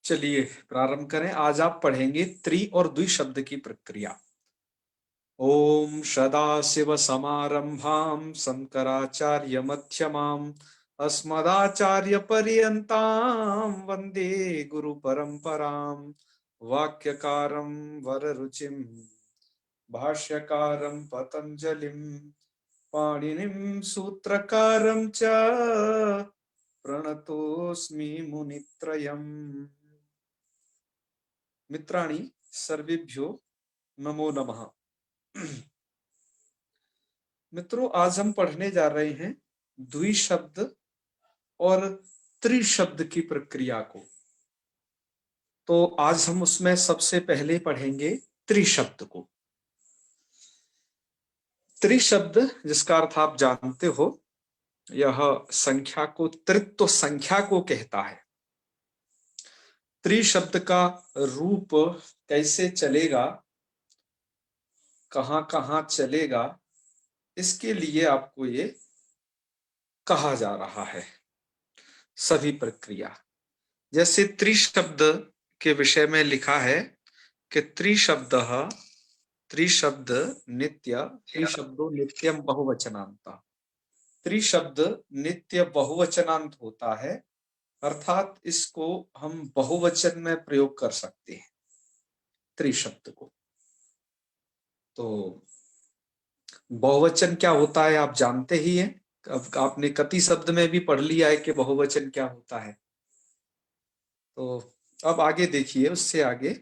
चलिए प्रारंभ करें। आज आप पढ़ेंगे त्रि और द्वि शब्द की प्रक्रिया। ओम सदाशिव समारंभां शंकराचार्य मध्यमाम् अस्मदाचार्य पर्यन्तां वंदे गुरु परंपराम्। वाक्यकारं वररुचिं भाष्यकारं पतंजलिं पाणिनिं सूत्रकारं च प्रणतोस्मि मुनित्रयम्। मित्राणि सर्वेभ्यो नमो नमः। मित्रों, आज हम पढ़ने जा रहे हैं द्वि शब्द और त्रि शब्द की प्रक्रिया को। तो आज हम उसमें सबसे पहले पढ़ेंगे त्रि शब्द को। त्रि शब्द जिसका अर्थ आप जानते हो, यह संख्या को, त्रित्व संख्या को कहता है। त्रि शब्द का रूप कैसे चलेगा, कहां कहां चलेगा, इसके लिए आपको ये कहा जा रहा है सभी प्रक्रिया। जैसे त्रिशब्द के विषय में लिखा है कि त्रिशब्द नित्य, त्रिशब्दो नित्यम बहुवचनांत। त्रिशब्द नित्य बहुवचनांत होता है, अर्थात इसको हम बहुवचन में प्रयोग कर सकते हैं त्रिशब्द को। तो बहुवचन क्या होता है आप जानते ही हैं। अब आपने कति शब्द में भी पढ़ लिया है कि बहुवचन क्या होता है। तो अब आगे देखिए, उससे आगे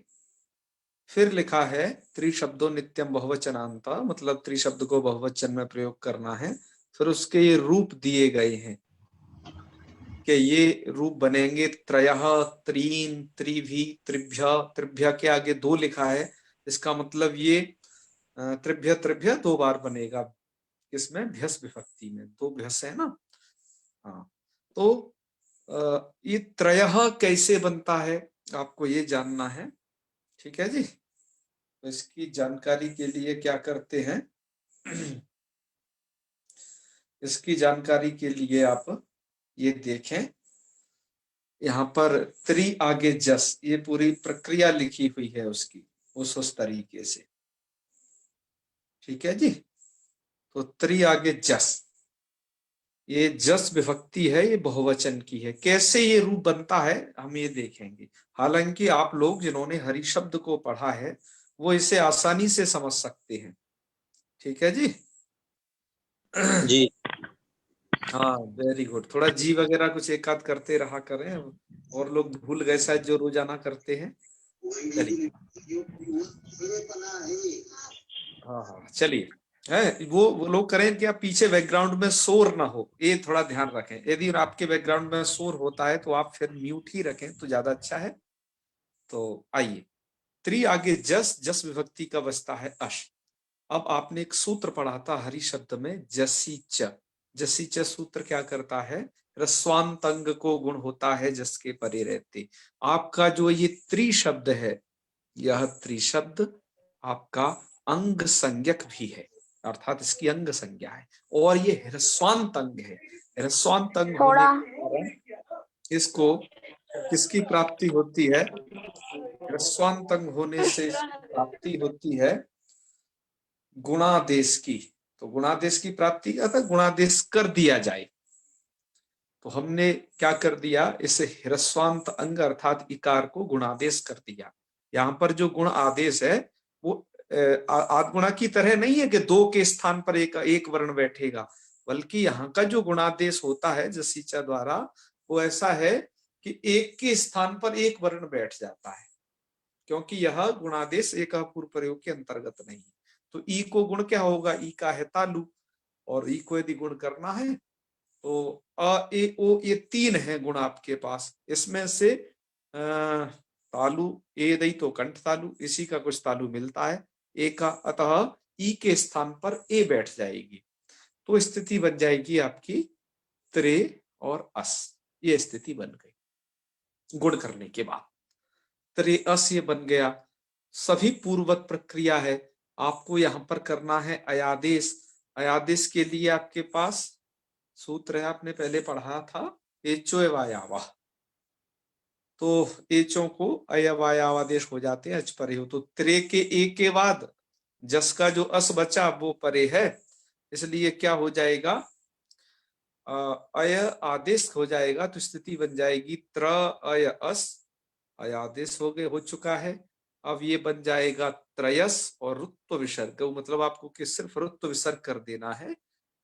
फिर लिखा है त्रिशब्दो नित्यम बहुवचनांत, मतलब त्रिशब्द को बहुवचन में प्रयोग करना है। फिर उसके ये रूप दिए गए हैं कि ये रूप बनेंगे त्रयः, त्रीन, त्रिभि, त्रिभ्य। त्रिभ्य के आगे दो लिखा है, इसका मतलब ये त्रिभ्य त्रिभ्य दो बार बनेगा। किसमें? भ्यस विभक्ति में, दो भ्यस है ना। हाँ, तो ये त्रयः कैसे बनता है आपको ये जानना है, ठीक है जी। तो इसकी जानकारी के लिए क्या करते हैं इसकी जानकारी के लिए आप ये देखें, यहाँ पर त्रि आगे जस, ये पूरी प्रक्रिया लिखी हुई है उसकी, उस तरीके से, ठीक है जी। तो त्रि आगे जस, ये जस विभक्ति है, ये बहुवचन की है। कैसे ये रूप बनता है हम ये देखेंगे। हालांकि आप लोग जिन्होंने हरि शब्द को पढ़ा है वो इसे आसानी से समझ सकते हैं, ठीक है जी। जी। हाँ, वेरी गुड। थोड़ा जी वगैरह कुछ एक आध करते रहा करें, और लोग भूल गए शायद जो रोजाना करते हैं। चलिए, हाँ हाँ चलिए। है वो लोग करें कि आप पीछे बैकग्राउंड में शोर ना हो, ये थोड़ा ध्यान रखें। यदि आपके बैकग्राउंड में शोर होता है तो आप फिर म्यूट ही रखें तो ज्यादा अच्छा है। तो आइए, त्रि आगे जस, जस विभक्ति का बचता है अश। अब आपने एक सूत्र पढ़ा था हरि शब्द में, जसी च। जसी च सूत्र क्या करता है? ह्रस्वांत अंग को गुण होता है जस के परे रहते। आपका जो ये त्रि शब्द है, यह त्रिशब्द आपका अंग संज्ञक भी है, अर्थात इसकी अंग संज्ञा है, और ये ह्रस्वांत अंग है। ह्रस्वांत अंग होने थोड़ा के कारण इसको किसकी प्राप्ति होती है? ह्रस्वांत अंग होने से इसकी प्राप्ति होती है गुणादेश की। तो गुणादेश की प्राप्ति क्या था? गुणादेश कर दिया जाए। तो हमने क्या कर दिया, इस ह्रस्वांत अंग अर्थात इकार को गुणादेश कर दिया। यहाँ पर जो गुण आदेश है वो आदगुणा की तरह नहीं है कि दो के स्थान पर एक वर्ण बैठेगा, बल्कि यहाँ का जो गुणादेश होता है जसीचा द्वारा, वो ऐसा है कि एक के स्थान पर एक वर्ण बैठ जाता है, क्योंकि यह गुणादेश एक पूर्व प्रयोग के अंतर्गत नहीं है। तो ई को गुण क्या होगा? ई का है तालु, और ई को यदि गुण करना है तो अ ए ओ, ये तीन है गुण आपके पास। इसमें से तालु ए दई तो कंठ तालु, इसी का कुछ तालु मिलता है ए का, अतः ई के स्थान पर ए बैठ जाएगी। तो स्थिति बन जाएगी आपकी त्रे और अस। ये स्थिति बन गई गुण करने के बाद। त्रे अस ये बन गया। सभी पूर्ववत प्रक्रिया है। आपको यहां पर करना है अयादेश। अयादेश के लिए आपके पास सूत्र है, आपने पहले पढ़ा था, एचो वायावा। तो एचों को अयवायावादेश हो जाते हैं, अच परे हो। तो त्रे के ए के बाद जस का जो अस बचा वो परे है, इसलिए क्या हो जाएगा, अय आदेश हो जाएगा। तो स्थिति बन जाएगी त्र अय अस, अय आदेश हो गए, हो चुका है। अब ये बन जाएगा त्रयस और रुत्व विसर्ग, मतलब आपको कि सिर्फ रुत्व विसर्ग कर देना है,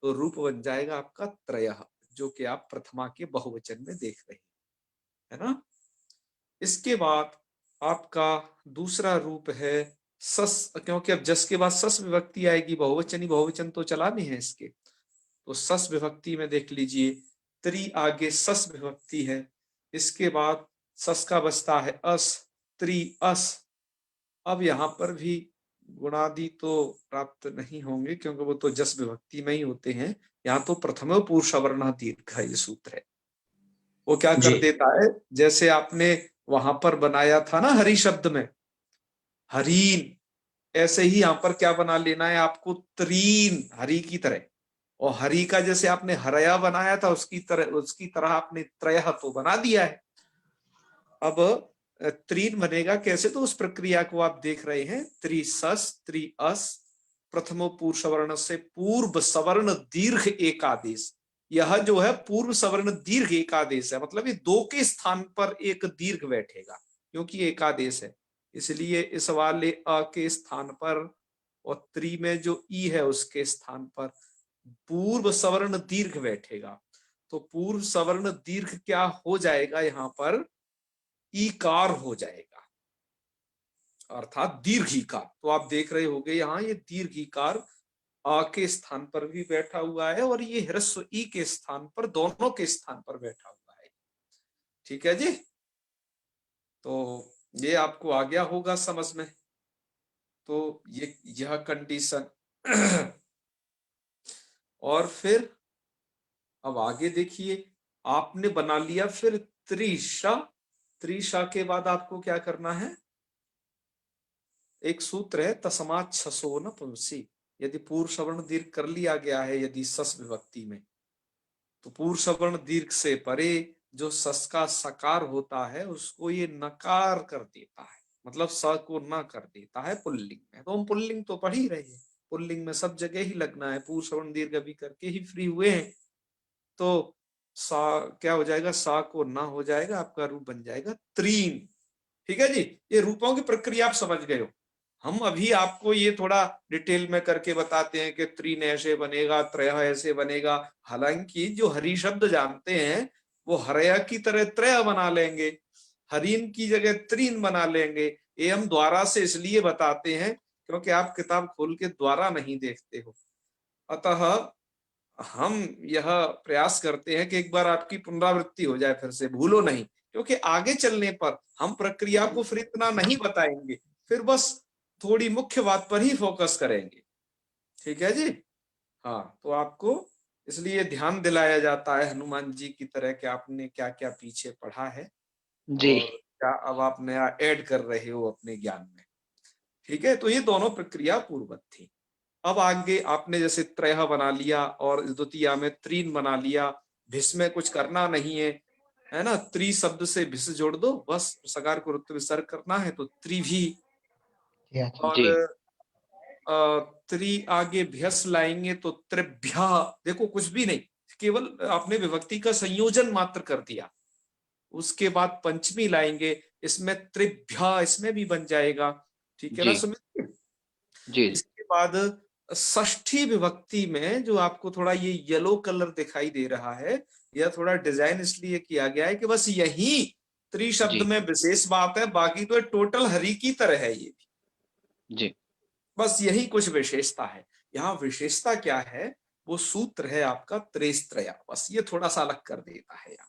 तो रूप बन जाएगा आपका त्रयः, जो कि आप प्रथमा के बहुवचन में देख रहे हैं, है ना। इसके बाद आपका दूसरा रूप है सस, क्योंकि अब जस के बाद सस विभक्ति आएगी, बहुवचन बहुवचन तो चलाने हैं इसके, तो सस विभक्ति में देख लीजिए, त्रि आगे सस विभक्ति है, इसके बाद सस का बचता है अस, त्रि अस। अब यहाँ पर भी गुणादि तो प्राप्त नहीं होंगे, क्योंकि वो तो जस विभक्ति में ही होते हैं। यहाँ तो प्रथम पुरुष सवर्ण दीर्घ है, ये सूत्र है। वो क्या कर देता है, जैसे आपने वहां पर बनाया था ना हरि शब्द में हरीन, ऐसे ही यहाँ पर क्या बना लेना है आपको, त्रीन, हरि की तरह। और हरि का जैसे आपने हरया बनाया था, उसकी तरह आपने त्रयः तो बना दिया है। अब त्रीन बनेगा कैसे, तो उस प्रक्रिया को आप देख रहे हैं, त्रिसस त्रिअस, प्रथमो पूर्व सवर्ण से पूर्व सवर्ण दीर्घ एक आदेश। यह जो है पूर्व सवर्ण दीर्घ एक आदेश है, मतलब ये दो के स्थान पर एक दीर्घ बैठेगा, क्योंकि एक आदेश है, इसलिए इस वाले अ के स्थान पर और त्रि में जो ई है उसके स्थान पर पूर्व सवर्ण दीर्घ बैठेगा। तो पूर्व सवर्ण दीर्घ क्या हो जाएगा, यहां पर ईकार हो जाएगा, अर्थात दीर्घीकार। तो आप देख रहे होंगे यहाँ ये दीर्घीकार आ के स्थान पर भी बैठा हुआ है, और ये ह्रस्व ई के स्थान पर, दोनों के स्थान पर बैठा हुआ है। ठीक है जी, तो ये आपको आ गया होगा समझ में। तो यह कंडीशन और फिर अब आगे देखिए, आपने बना लिया फिर त्रिशा। त्रिशा के बाद आपको क्या करना है, एक सूत्र है तस्मात् छसो न पुंसी। यदि पूर्व सवर्ण दीर्घ कर लिया गया है यदि सस विभक्ति में, तो पूर्व सवर्ण दीर्घ से परे जो सस का सकार होता है उसको ये नकार कर देता है, मतलब स को न कर देता है पुल्लिंग में। तो हम पुल्लिंग तो पढ़ ही रहे हैं, पुल्लिंग में सब जगह ही लगना है, पूर्व सवर्ण दीर्घ अभी करके ही फ्री हुए हैं। तो सा क्या हो जाएगा, सा को ना हो जाएगा, आपका रूप बन जाएगा त्रीन। ठीक है जी, ये रूपों की प्रक्रिया आप समझ गए हो। हम अभी आपको ये थोड़ा डिटेल में करके बताते हैं कि त्रीन ऐसे बनेगा, त्रय ऐसे बनेगा। हालांकि जो हरि शब्द जानते हैं वो हरया की तरह त्रय बना लेंगे, हरीन की जगह त्रीन बना लेंगे। ये हम द्वारा से इसलिए बताते हैं क्योंकि आप किताब खोल के द्वारा नहीं देखते हो, अतः हम यह प्रयास करते हैं कि एक बार आपकी पुनरावृत्ति हो जाए, फिर से भूलो नहीं, क्योंकि आगे चलने पर हम प्रक्रिया को फिर इतना नहीं बताएंगे, फिर बस थोड़ी मुख्य बात पर ही फोकस करेंगे। ठीक है जी, हाँ। तो आपको इसलिए ध्यान दिलाया जाता है हनुमान जी की तरह कि आपने क्या क्या पीछे पढ़ा है जी। और क्या अब आप नया ऐड कर रहे हो अपने ज्ञान में। ठीक है, तो ये दोनों प्रक्रिया पूर्ववत थी। अब आगे आपने जैसे त्रय बना लिया और द्वितीया में त्रीन बना लिया, भिस में कुछ करना नहीं है ना, त्रि शब्द से भिस जोड़ दो, बस सकार को रुत्व विसर्ग करना है, तो त्रिभी। और जी। त्रि आगे भ्यस लाएंगे तो त्रिभ्या, देखो कुछ भी नहीं, केवल आपने विभक्ति का संयोजन मात्र कर दिया। उसके बाद पंचमी लाएंगे, इसमें त्रिभ्या, इसमें भी बन जाएगा। ठीक है ना जी। सुमित। जी। इसके बाद षष्ठी विभक्ति में जो आपको थोड़ा ये येलो कलर दिखाई दे रहा है, यह थोड़ा डिजाइन इसलिए किया गया है कि बस यही त्रि शब्द जी। में विशेष बात है, बाकी तो टोटल हरि की तरह है ये भी, जी। बस यही कुछ विशेषता है। यहाँ विशेषता क्या है, वो सूत्र है आपका त्रेस्त्रया, बस ये थोड़ा सा अलग कर देता है यहाँ,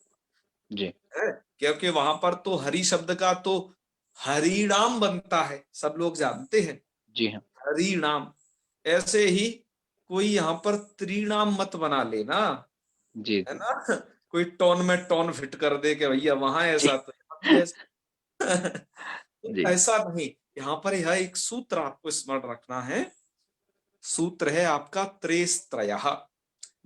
जी। है? क्योंकि वहां पर तो हरि शब्द का तो हरिणाम बनता है, सब लोग जानते हैं, जी हाँ। हरिणाम। ऐसे ही कोई यहाँ पर त्रिनाम मत बना लेना, जी। है जी। ना। कोई टोन में टोन फिट कर दे कि भैया वहां जी। ऐसा तो यहाँ भी ऐसा। तो जी। ऐसा नहीं, यहाँ पर यह एक सूत्र आपको स्मरण रखना है, सूत्र है आपका त्रेस्त्रयः।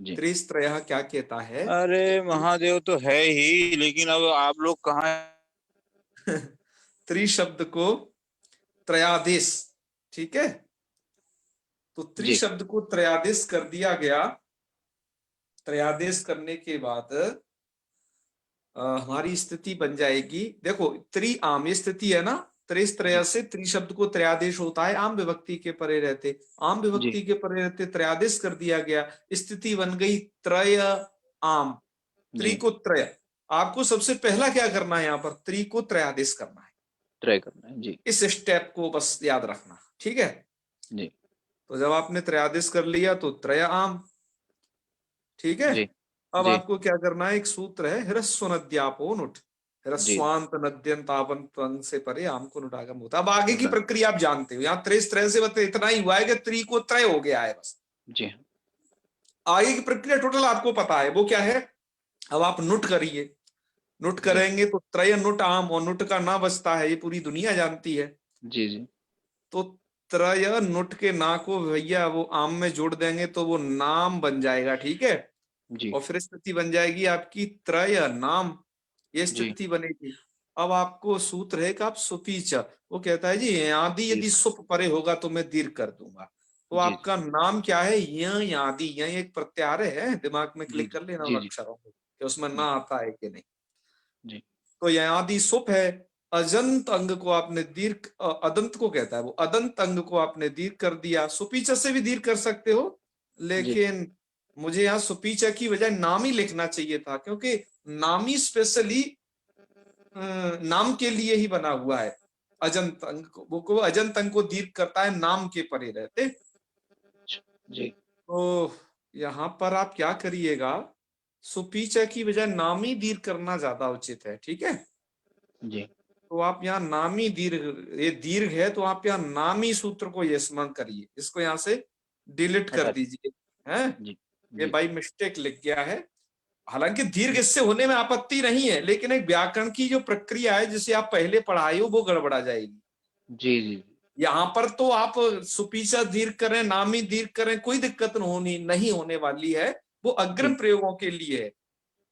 जी। त्रेस्त्रयः क्या कहता है, अरे महादेव तो है ही, लेकिन अब आप लोग कहाँ त्रि शब्द को त्रयादेश, ठीक है, तो त्रि जी शब्द को त्रयादेश कर दिया गया। त्रयादेश करने के बाद हमारी स्थिति बन जाएगी, देखो त्रि आम ये स्थिति है ना, त्रिस त्रय जी से त्रि शब्द को त्रयादेश होता है, आम विभक्ति के परे रहते, आम जी विभक्ति के परे रहते त्रयादेश कर दिया गया, स्थिति बन गई त्रय आम, त्रि जी को त्रय। आपको सबसे पहला क्या करना है, यहाँ पर त्रि को त्रयादेश करना है, ट्राई करना है। जी इस स्टेप को बस याद रखना, ठीक है। जी तो जब आपने त्रयादेश कर लिया तो त्रय आम, ठीक है। जी अब जी आपको क्या करना है, एक सूत्र है, ह्रस्व नद्यापो नुट, जी ह्रस्वांत नद्यंतापन अंग से परे आम को नुटागम होता। अब आगे की उड़ा प्रक्रिया आप जानते हो, यहाँ त्रेस त्रय से बस इतना ही हुआ है कि त्रि को त्रय हो गया है बस। जी हाँ आगे की प्रक्रिया टोटल आपको पता है, वो क्या है। अब आप नुट करिए, नुट जी करेंगे तो त्रय नुट आम, और नुट का ना बचता है, ये पूरी दुनिया जानती है। जी जी तो त्रय नुट के ना को भैया वो आम में जोड़ देंगे तो वो नाम बन जाएगा, ठीक है। जी और फिर स्थिति बन जाएगी आपकी त्रय नाम, ये जी स्थिति बनेगी। अब आपको सूत्र है कि आप सुपीच, वो कहता है जी आदि जी यदि सुप परे होगा तो मैं दीर्घ कर दूंगा। तो जी आपका नाम क्या है, य आदि, यह एक प्रत्याहार है, दिमाग में जी क्लिक कर लेना जी उन जी अक्षरों को कि उसमें ना जी आता है कि नहीं। जी तो यह आदि सुप है, अजंत अंग को आपने दीर्घ, अदंत को कहता है वो, अदंत अंग को आपने दीर्घ कर दिया। सुपीच से भी दीर्घ कर सकते हो, जी लेकिन मुझे यहाँ सुपीचा की बजाय नामी लिखना चाहिए था, क्योंकि नामी स्पेशली नाम के लिए ही बना हुआ है। अजंत अंग को अजंत अंग को दीर्घ करता है, नाम के परे रहते। जी तो यहाँ पर आप क्या करिएगा, सुपीचा की बजाय नामी दीर्घ करना ज्यादा उचित है, ठीक है। जी तो आप यहाँ नामी दीर्घ, ये दीर्घ है तो आप यहाँ नामी सूत्र को ये स्मरण करिए, इसको यहाँ से डिलीट कर हटा दीजिए, हैं। जी ये जी बाई मिस्टेक लिख गया है। हालांकि दीर्घ इससे होने में आपत्ति नहीं है, लेकिन एक व्याकरण की जो प्रक्रिया है जिसे आप पहले पढ़ाए हो वो गड़बड़ा जाएगी। जी जी यहाँ पर तो आप सुपीचा दीर्घ करें, नामी दीर्घ करें, कोई दिक्कत नहीं होने वाली है, वो अग्रिम जी प्रयोगों के लिए है।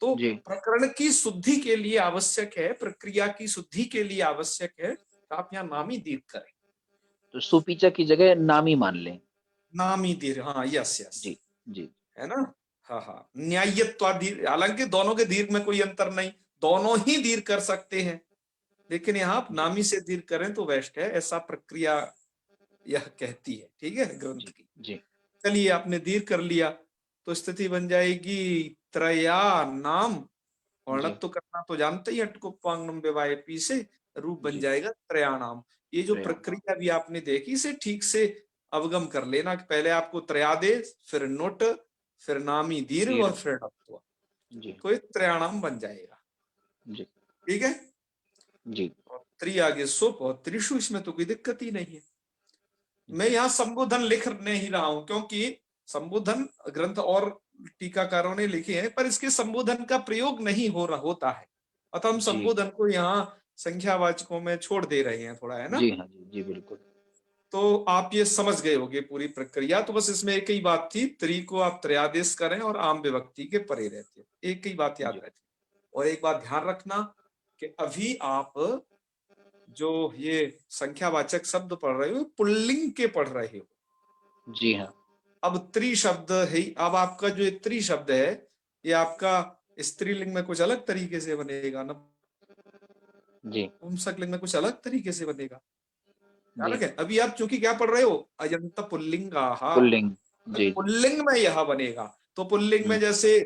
तो जी प्रकरण की शुद्धि के लिए आवश्यक है, प्रक्रिया की शुद्धि के लिए आवश्यक है, तो आप यहाँ नामी दीर्घ करें। तो सुपीचा की जगह नामी मान लें। नामी दीर्घ, हाँ, यस यस, जी जी है ना। हाँ हाँ, न्याय्यत्वा दीर्घ, हालांकि दोनों के दीर्घ में कोई अंतर नहीं, दोनों ही दीर्घ कर सकते हैं, लेकिन यहाँ आप जी नामी से दीर्घ करें तो बेस्ट है, ऐसा प्रक्रिया यह कहती है, ठीक है, ग्रंथ जी की। जी चलिए आपने दीर्घ कर लिया, तो स्थिति बन जाएगी त्रया नाम, और जी तो करना तो जानते ही, अटकुपांगनम विवाह पी से रूप बन जी जाएगा त्रयाणाम। ये जो प्रयाम प्रक्रिया भी आपने देखी, इसे ठीक से अवगम कर लेना कि पहले आपको त्रयादेश, फिर नुट, फिर नामी दीर्घ, दीर्घ और फिर णत्व, जी तो ये त्रयाणाम बन जाएगा, जी ठीक है। जी और त्रि आगे सुप, और त्रिशु, इसमें तो कोई दिक्कत ही नहीं है। मैं जी यहाँ संबोधन लिख नहीं रहा हूं, क्योंकि संबोधन ग्रंथ और टीकाकारों ने लिखे हैं, पर इसके संबोधन का प्रयोग नहीं होता है, अतः हम जी संबोधन को यहाँ संख्यावाचकों में छोड़ दे रहे हैं थोड़ा, है ना। जी हाँ जी जी बिल्कुल तो आप ये समझ गए होंगे पूरी प्रक्रिया, तो बस इसमें एक ही बात थी, त्रि को आप त्रयादेश करें और आम विभक्ति के परे रहते हो, एक ही बात याद जी रखें। और एक बात ध्यान रखना कि अभी आप जो ये संख्यावाचक शब्द पढ़ रहे हो, पुल्लिंग के पढ़ रहे हो। जी हाँ अब त्रि शब्द है, अब आपका जो त्रि शब्द है, ये आपका स्त्रीलिंग में कुछ अलग तरीके से बनेगा, जी नपुंसकलिंग में कुछ अलग तरीके से बनेगा, ध्यान जी रखें। अभी आप चूंकि क्या पढ़ रहे हो, अयंत पुल्लिंगाहा, पुल्लिंग जी जी पुल्लिंग में यह बनेगा। तो पुल्लिंग में जैसे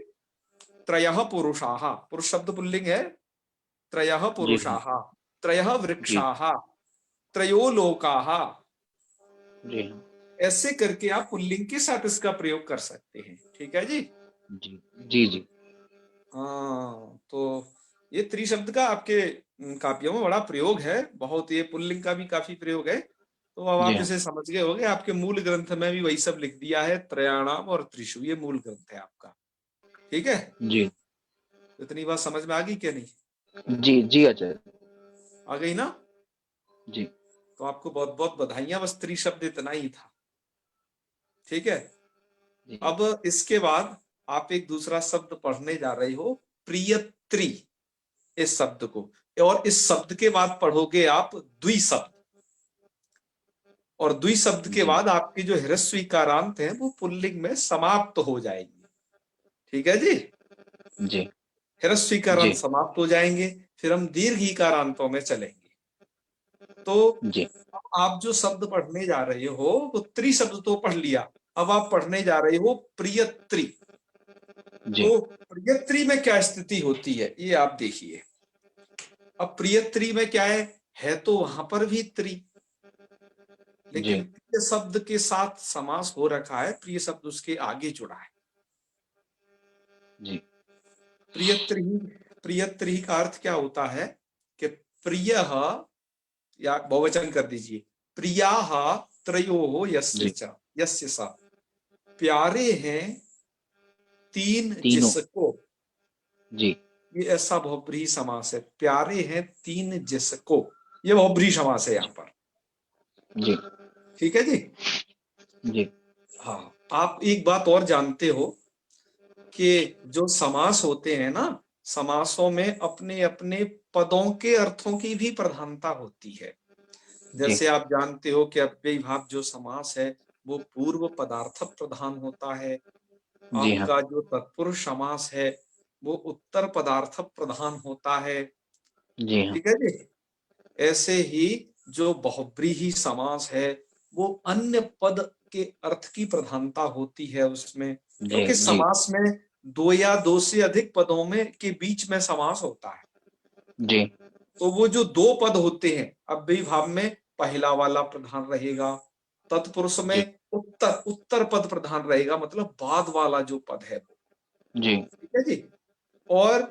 त्रयः पुरुषाः, पुरुष शब्द पुल्लिंग है, त्रयः जी हाँ पुरुषाः, त्रयः जी वृक्षाः, त्रयो लोकाः, जी हाँ ऐसे करके आप पुल्लिंग के साथ इसका प्रयोग कर सकते हैं, ठीक है जी। जी जी जी हाँ, तो ये त्रि शब्द का आपके काव्यों में बड़ा प्रयोग है, बहुत, ये पुल्लिंग का भी काफी प्रयोग है। तो अब जी आप हाँ इसे समझ गए होंगे, आपके मूल ग्रंथ में भी वही सब लिख दिया है, त्रयाणाम और त्रिशु, ये मूल ग्रंथ है आपका, ठीक है। जी इतनी बात समझ में आ गई क्या, नहीं जी जी आचार्य आ गई ना। जी तो आपको बहुत बहुत बधाइयां, बस त्रि शब्द इतना ही था, ठीक है। जी अब इसके बाद आप एक दूसरा शब्द पढ़ने जा रहे हो, प्रियत्री, इस शब्द को, और इस शब्द के बाद पढ़ोगे आप द्विशब्द, और द्विशब्द के जी बाद आपके जो ह्रस्व इकारांत हैं वो पुल्लिंग में समाप्त हो जाएंगे। ठीक है जी, जी ह्रस्व इकारांत समाप्त हो जाएंगे, फिर हम दीर्घ इकारांतों में चलेंगे। तो जी आप जो शब्द पढ़ने जा रहे हो वो त्रिशब्द तो पढ़ लिया, अब आप पढ़ने जा रहे हो प्रियत्री। जी तो प्रियत्री में क्या स्थिति होती है ये आप देखिए। अब प्रियत्री में क्या है तो वहां पर भी त्री, लेकिन जी प्रिय शब्द के साथ समास हो रखा है, प्रिय शब्द उसके आगे जुड़ा है। जी प्रियत्री, प्रियत्री का अर्थ क्या होता है कि प्रिय, या बहुवचन कर दीजिए, प्रियाः त्रयोः यस्य जी च यस्य स, प्यारे हैं तीन तीनों। जिसको। जी ये ऐसा बहुब्रीहि समास है, प्यारे हैं तीन जिसको, ये बहुब्रीहि समास है यहाँ पर। जी ठीक है जी। जी हाँ, आप एक बात और जानते हो कि जो समास होते हैं ना, समासों में अपने अपने पदों के अर्थों की भी प्रधानता होती है। जी जैसे आप जानते हो कि अव्ययीभाव जो समास है वो पूर्व पदार्थ प्रधान होता है, जी हाँ। आपका जो तत्पुरुष समास है वो उत्तर पदार्थ प्रधान होता है। जी हाँ। ठीक है जी। ऐसे ही जो बहुब्रीहि समास है वो अन्य पद के अर्थ की प्रधानता होती है उसमें, जी क्योंकि जी समास में दो या दो से अधिक पदों में के बीच में समास होता है। जी तो वो जो दो पद होते हैं, अव्ययीभाव में पहला वाला प्रधान रहेगा, तत्पुरुष में जी उत्तर उत्तर पद प्रधान रहेगा, मतलब बाद वाला जो पद है वो। जी ठीक है जी। और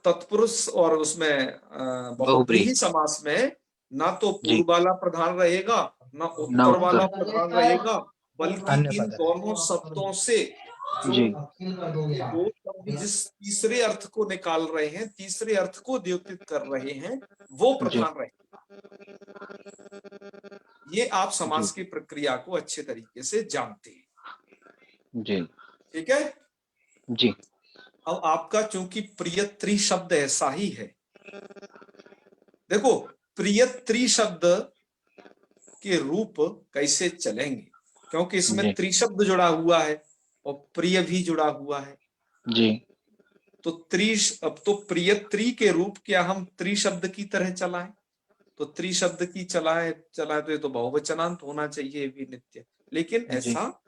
तत्पुरुष और उसमें बहुब्रीहि। बहुब्रीहि समास में ना तो जी पूर्व वाला प्रधान रहेगा ना ना उत्तर वाला उत्तर। प्रधान रहेगा, बल्कि अन्य इन पद दोनों शब्दों से जो जी ये दो शब्द जिस तीसरे अर्थ को निकाल रहे हैं, तीसरे अर्थ को द्योतित कर रहे हैं, वो जी प्रधान रहे। ये आप जी समास की प्रक्रिया को अच्छे तरीके से जानते हैं। जी ठीक है। जी अब आपका चूंकि प्रियत्री शब्द ऐसा ही है, देखो प्रियत्री शब्द के रूप कैसे चलेंगे, क्योंकि इसमें जी त्रिशब्द जुड़ा हुआ है और प्रिय भी जुड़ा हुआ है। जी तो अब तो प्रियत्री के रूप क्या हम त्रिशब्द की तरह चलाएं? तो त्रिशब्द की चलाएं चलाएं तो ये तो बहुवचनांत होना चाहिए भी नित्य, लेकिन जी ऐसा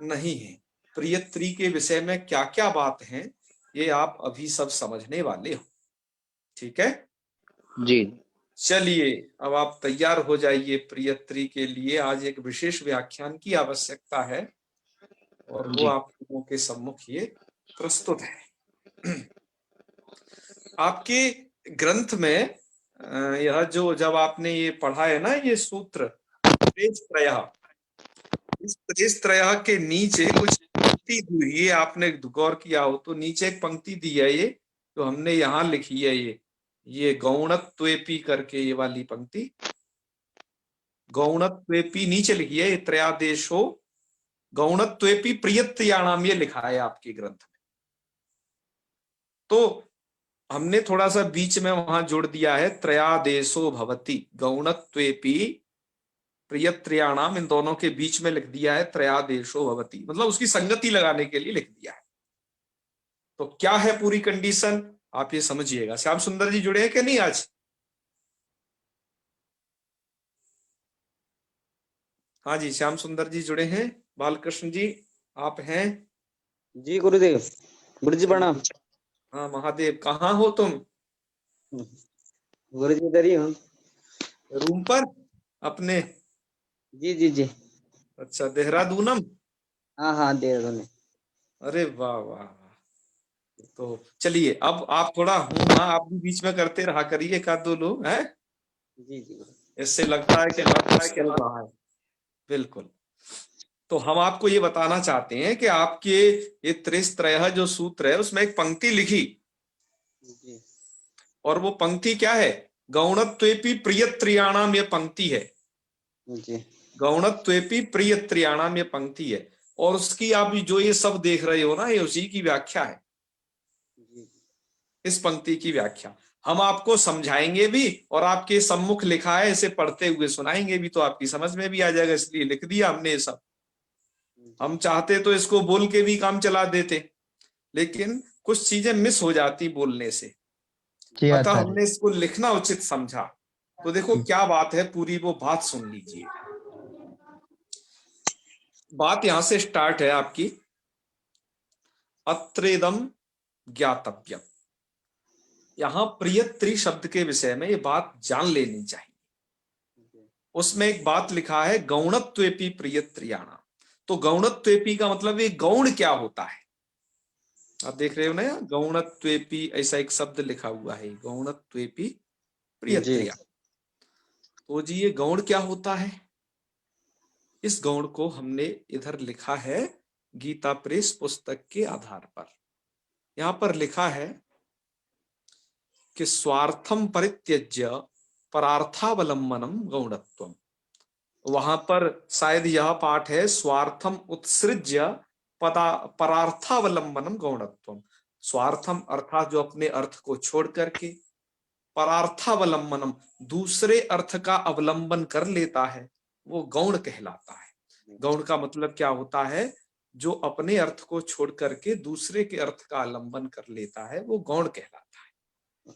नहीं है। प्रियत्री के विषय में क्या क्या बात है ये आप अभी सब समझने वाले हो। ठीक है। जी चलिए अब आप तैयार हो जाइए प्रियत्री के लिए, आज एक विशेष व्याख्यान की आवश्यकता है और वो जी आप लोगों के सम्मुख ये प्रस्तुत है। आपके ग्रंथ में यह जो जब आपने ये पढ़ा है ना, ये सूत्र त्रेसत्रयः, इस त्रेसत्रयः के नीचे कुछ पंक्ति दी हुई है, आपने गौर किया हो तो नीचे एक पंक्ति दी है, ये तो हमने यहाँ लिखी है, ये गौणत्वेपि करके ये वाली पंक्ति, गौणत्वेपि नीचे लिखी है, त्रयादेशो गौणत्वेपि प्रियत्याणाम, ये लिखा है आपके ग्रंथ में। तो हमने थोड़ा सा बीच में वहां जोड़ दिया है त्रयादेशो भवति, गौणत्वेपि प्रियत्रियाणाम, इन दोनों के बीच में लिख दिया है त्रयादेशो भवति, मतलब उसकी संगति लगाने के लिए लिख दिया है। तो क्या है पूरी कंडीशन आप ये समझिएगा। श्याम सुंदर जी जुड़े हैं कि नहीं आज? हाँ जी, श्याम सुंदर जी जुड़े हैं। बालकृष्ण जी आप हैं? जी गुरुदेव, गुरुजी प्रणाम। हाँ महादेव, कहाँ हो तुम? गुरुजी इधर ही हूँ। रूम पर अपने? जी जी जी। अच्छा, देहरादूनम? हाँ हाँ देहरादून में। अरे वाह वाह वाह। तो चलिए अब आप थोड़ा हूँ हाँ आप भी बीच में करते रहा करिए, एक आध दो लोग हैं, जी जी गुरु। इससे लगता है कि हाथ कुछ चल रहा है। बिल्कुल। तो हम आपको ये बताना चाहते हैं कि आपके ये त्रिस्त्रयः जो सूत्र है उसमें एक पंक्ति लिखी, जी और वो पंक्ति क्या है? गौणत्वेपि प्रियत्रियाणाम, ये पंक्ति है। जी गौणत्वेपि प्रियत्रियाणाम, ये पंक्ति है, और उसकी आप जो ये सब देख रहे हो ना, ये उसी की व्याख्या है, जी इस पंक्ति की व्याख्या। हम आपको समझाएंगे भी और आपके सम्मुख लिखा है, इसे पढ़ते हुए सुनाएंगे भी तो आपकी समझ में भी आ जाएगा, इसलिए लिख दिया हमने ये सब। हम चाहते तो इसको बोल के भी काम चला देते, लेकिन कुछ चीजें मिस हो जाती बोलने से, अतः हमने इसको लिखना उचित समझा। तो देखो क्या बात है, पूरी वो बात सुन लीजिए। बात यहां से स्टार्ट है आपकी, अत्रेदम ज्ञातव्यम। यहां प्रियत्री शब्द के विषय में ये बात जान लेनी चाहिए। उसमें एक बात लिखा है गौणत्वेपि प्रियत्रियाणाम। तो गौणत्वेपि का मतलब ये गौण क्या होता है, आप देख रहे हो ना, गौणत्वेपि ऐसा एक शब्द लिखा हुआ है, गौणत्वेपि प्रियत्रिया। तो जी ये गौण क्या होता है, इस गौण को हमने इधर लिखा है गीता प्रेस पुस्तक के आधार पर। यहां पर लिखा है कि स्वार्थम परित्यज्य परार्थावलंबनम गौणत्वम। वहां पर शायद यह पाठ है स्वार्थम उत्सृज्य परार्थावलंबनम गौणत्वम। स्वार्थम अर्थात जो अपने अर्थ को छोड़ करके, परार्थावलंबनम दूसरे अर्थ का अवलंबन कर लेता है, वो गौण कहलाता है। गौण का मतलब क्या होता है, जो अपने अर्थ को छोड़ करके दूसरे के अर्थ का अवलंबन कर लेता है, वो गौण कहलाता है।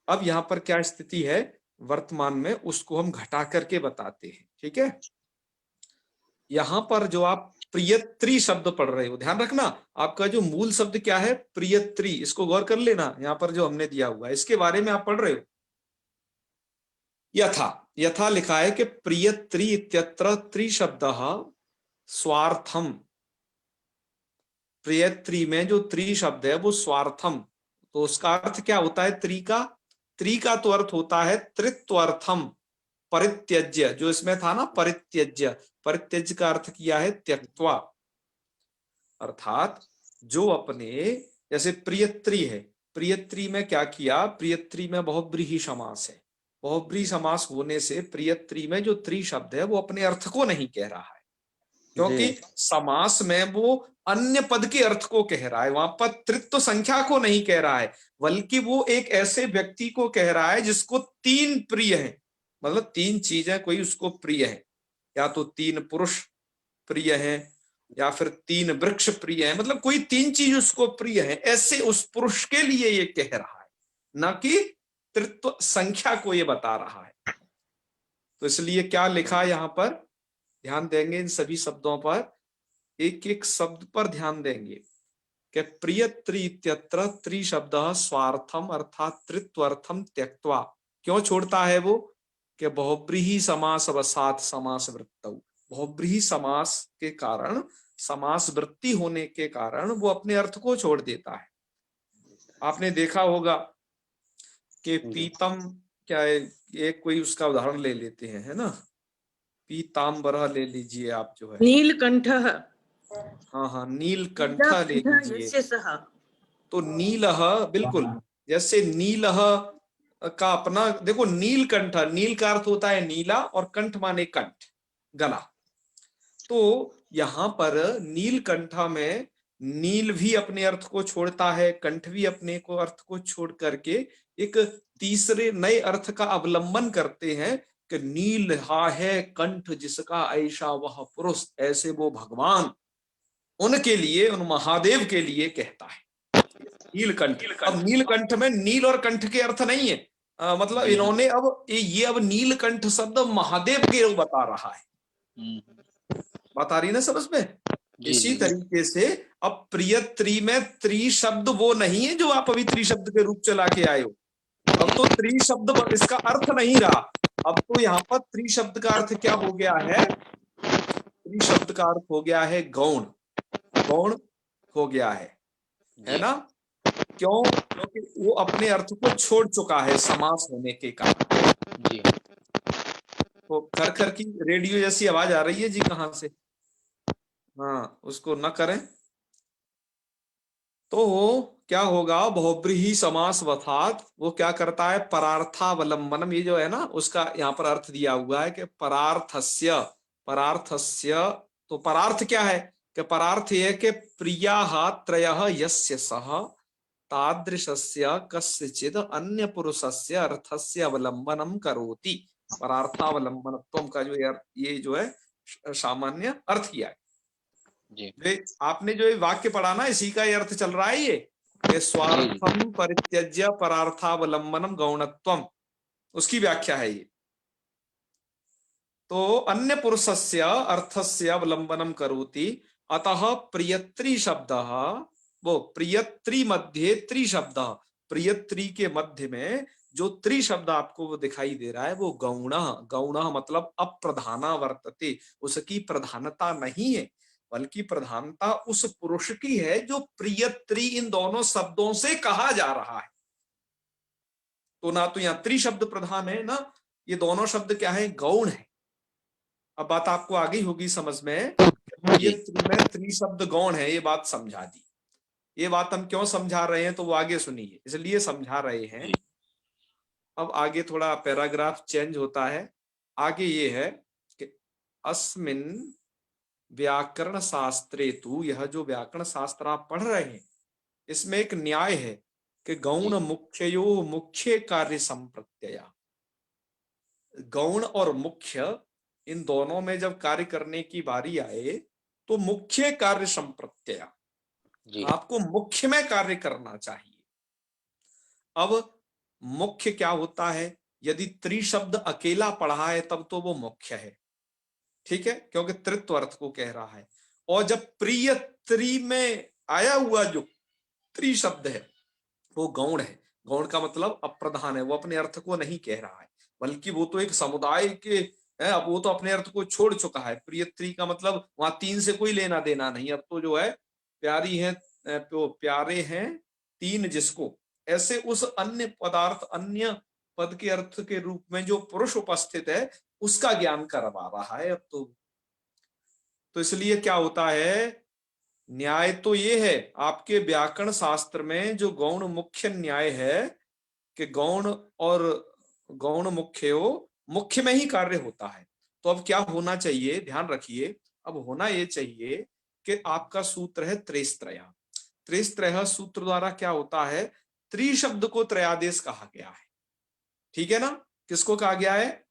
अब यहां पर क्या स्थिति है वर्तमान में, उसको हम घटा करके बताते हैं, ठीक है। यहां पर जो आप प्रियत्री शब्द पढ़ रहे हो, ध्यान रखना आपका जो मूल शब्द क्या है, प्रियत्री, इसको गौर कर लेना। यहां पर जो हमने दिया हुआ है इसके बारे में आप पढ़ रहे हो। यथा, यथा लिखा है कि प्रियत्री इत्यत्र त्रि शब्द स्वार्थम। प्रियत्री में जो त्रि शब्द है वो स्वार्थम, तो उसका अर्थ क्या होता है, त्रि का तो अर्थ होता है त्रित्वर्थम। परित्यज्य जो इसमें था ना, परित्यज्य, परित्यज्य का अर्थ किया है त्यक्त्वा। अर्थात जो अपने, जैसे प्रियत्री है, प्रियत्री में क्या किया, प्रियत्री में बहुब्रीहि समास है। बहुब्रीहि समास होने से प्रियत्री में जो त्रि शब्द है वो अपने अर्थ को नहीं कह रहा है, क्योंकि समास में वो अन्य पद के अर्थ को कह रहा है, वहां पर तृत्व संख्या को नहीं कह रहा है, बल्कि वो एक ऐसे व्यक्ति को कह रहा है जिसको तीन प्रिय है, मतलब तीन चीजें कोई उसको प्रिय है, या तो तीन पुरुष प्रिय है, या फिर तीन वृक्ष प्रिय है, मतलब कोई तीन चीज उसको प्रिय है, ऐसे उस पुरुष के लिए ये कह रहा है, न कि तृत्व संख्या को ये बता रहा है। तो इसलिए क्या लिखा है यहां पर, ध्यान देंगे इन सभी शब्दों पर, एक एक शब्द पर ध्यान देंगे कि प्रियत्री इत्यत्र त्रि शब्द स्वार्थम अर्थात तृत्वर्थम त्यक्त्वा। क्यों छोड़ता है वो, कि बहुब्रीहि समास अवसात समास वृत्तौ। बहुब्रीहि समास के कारण, समास वृत्ति होने के कारण वो अपने अर्थ को छोड़ देता है। आपने देखा होगा कि पीतम क्या है, एक कोई उसका उदाहरण ले लेते हैं, है ना, पीताम्बरा ले लीजिए आप, जो है नीलकंठ। हाँ हाँ, नीलकंठ ले लीजिए। तो नीलह, बिल्कुल, जैसे नीलह का अपना देखो, नीलकंठ, नील का अर्थ होता है नीला और कंठ माने कंठ, गला। तो यहां पर नीलकंठ में नील भी अपने अर्थ को छोड़ता है, कंठ भी अपने को अर्थ को छोड़ करके एक तीसरे नए अर्थ का अवलंबन करते हैं कि नील हा है कंठ जिसका ऐसा वह पुरुष, ऐसे वो भगवान उनके लिए, उन महादेव के लिए कहता है नीलकंठ। अब नीलकंठ में नील और कंठ के अर्थ नहीं है, मतलब इन्होंने अब ये अब नीलकंठ शब्द महादेव के बता रहा है, बता रही ना समझ में। इसी तरीके से अब प्रियत्री में त्रि शब्द वो नहीं है जो आप अभी त्रि शब्द के रूप चला के आए हो, अब तो त्रि शब्द इसका अर्थ नहीं रहा, अब तो यहाँ पर त्रि शब्द का अर्थ क्या हो गया है, त्रि शब्द का अर्थ हो गया है गौण, गौण हो गया है ना। क्यों, क्योंकि वो अपने अर्थ को छोड़ चुका है समास होने के कारण। तो खर की रेडियो जैसी आवाज आ रही है जी, कहां से, हाँ उसको न करें। तो क्या होगा, बहुब्रीहि समास वथात वो क्या करता है, परार्थावलंबनम, ये जो है ना उसका यहाँ पर अर्थ दिया हुआ है कि परार्थस्य, परार्थस्य। तो परार्थ क्या है, कि परार्थ ये कि प्रियाः त्रयः यस्य सः तादृशस्य कस्यचिद अन्य पुरुषस्य अर्थस्य अवलंबनम करोति। परार्थावलंबनत्वम का जो ये जो है सामान्य अर्थ किया है। जी आपने जो ये वाक्य पढ़ा ना, इसी का ये अर्थ चल रहा है। ये स्वार्थम परित्यज्य परार्थावलंबनम गौणत्वम, उसकी व्याख्या है ये। तो अन्य पुरुषस्य अर्थस्य अवलंबनम करोति, अतः प्रियत्री शब्द, वो प्रियत्री मध्ये त्रि शब्द, प्रियत्री के मध्य में जो त्रि शब्द आपको वो दिखाई दे रहा है वो गौण, गौण मतलब अप्रधाना वर्तते, उसकी प्रधानता नहीं है, बल्कि प्रधानता उस पुरुष की है जो प्रियत्री इन दोनों शब्दों से कहा जा रहा है। तो ना तो यहाँ त्रि शब्द प्रधान है ना, ये दोनों शब्द क्या है, गौण है। अब बात आपको आ गई होगी समझ में, प्रियत्री में त्रि शब्द गौण है, ये बात समझा दी। ये बात हम क्यों समझा रहे हैं तो वो आगे सुनिए, इसलिए समझा रहे हैं। अब आगे थोड़ा पैराग्राफ चेंज होता है। आगे ये है कि अस्मिन व्याकरण शास्त्रे तु, यह जो व्याकरण शास्त्र आप पढ़ रहे हैं इसमें एक न्याय है कि गौण मुख्ययो मुख्य कार्य संप्रत्यया, गौण और मुख्य इन दोनों में जब कार्य करने की बारी आए तो मुख्य कार्य संप्रत्यया, आपको मुख्य में कार्य करना चाहिए। अब मुख्य क्या होता है, यदि त्रि शब्द अकेला पढ़ा है तब तो वो मुख्य है, ठीक है, क्योंकि त्रित्व अर्थ को कह रहा है। और जब प्रिय त्रि में आया हुआ जो त्रि शब्द है वो गौण है। गौण का मतलब अप्रधान है, वो अपने अर्थ को नहीं कह रहा है, बल्कि वो तो एक समुदाय के है, अब वो तो अपने अर्थ को छोड़ चुका है। प्रियत्री का मतलब वहां तीन से कोई लेना देना नहीं, अब तो जो है प्यारी है, प्यारे हैं तीन जिसको, ऐसे उस अन्य पदार्थ अन्य पद के अर्थ के रूप में जो पुरुष उपस्थित है उसका ज्ञान करवा रहा है अब तो इसलिए क्या होता है, न्याय तो ये है आपके व्याकरण शास्त्र में जो गौण मुख्य न्याय है कि गौण और गौण मुख्य हो, मुख्य में ही कार्य होता है। तो अब क्या होना चाहिए, ध्यान रखिए, अब होना ये चाहिए कि आपका सूत्र है त्रैस्त्रया। त्रैस्त्रय सूत्र द्वारा क्या होता है, त्रि शब्द को त्रयादेश कहा गया है, ठीक है ना। किसको कहा गया है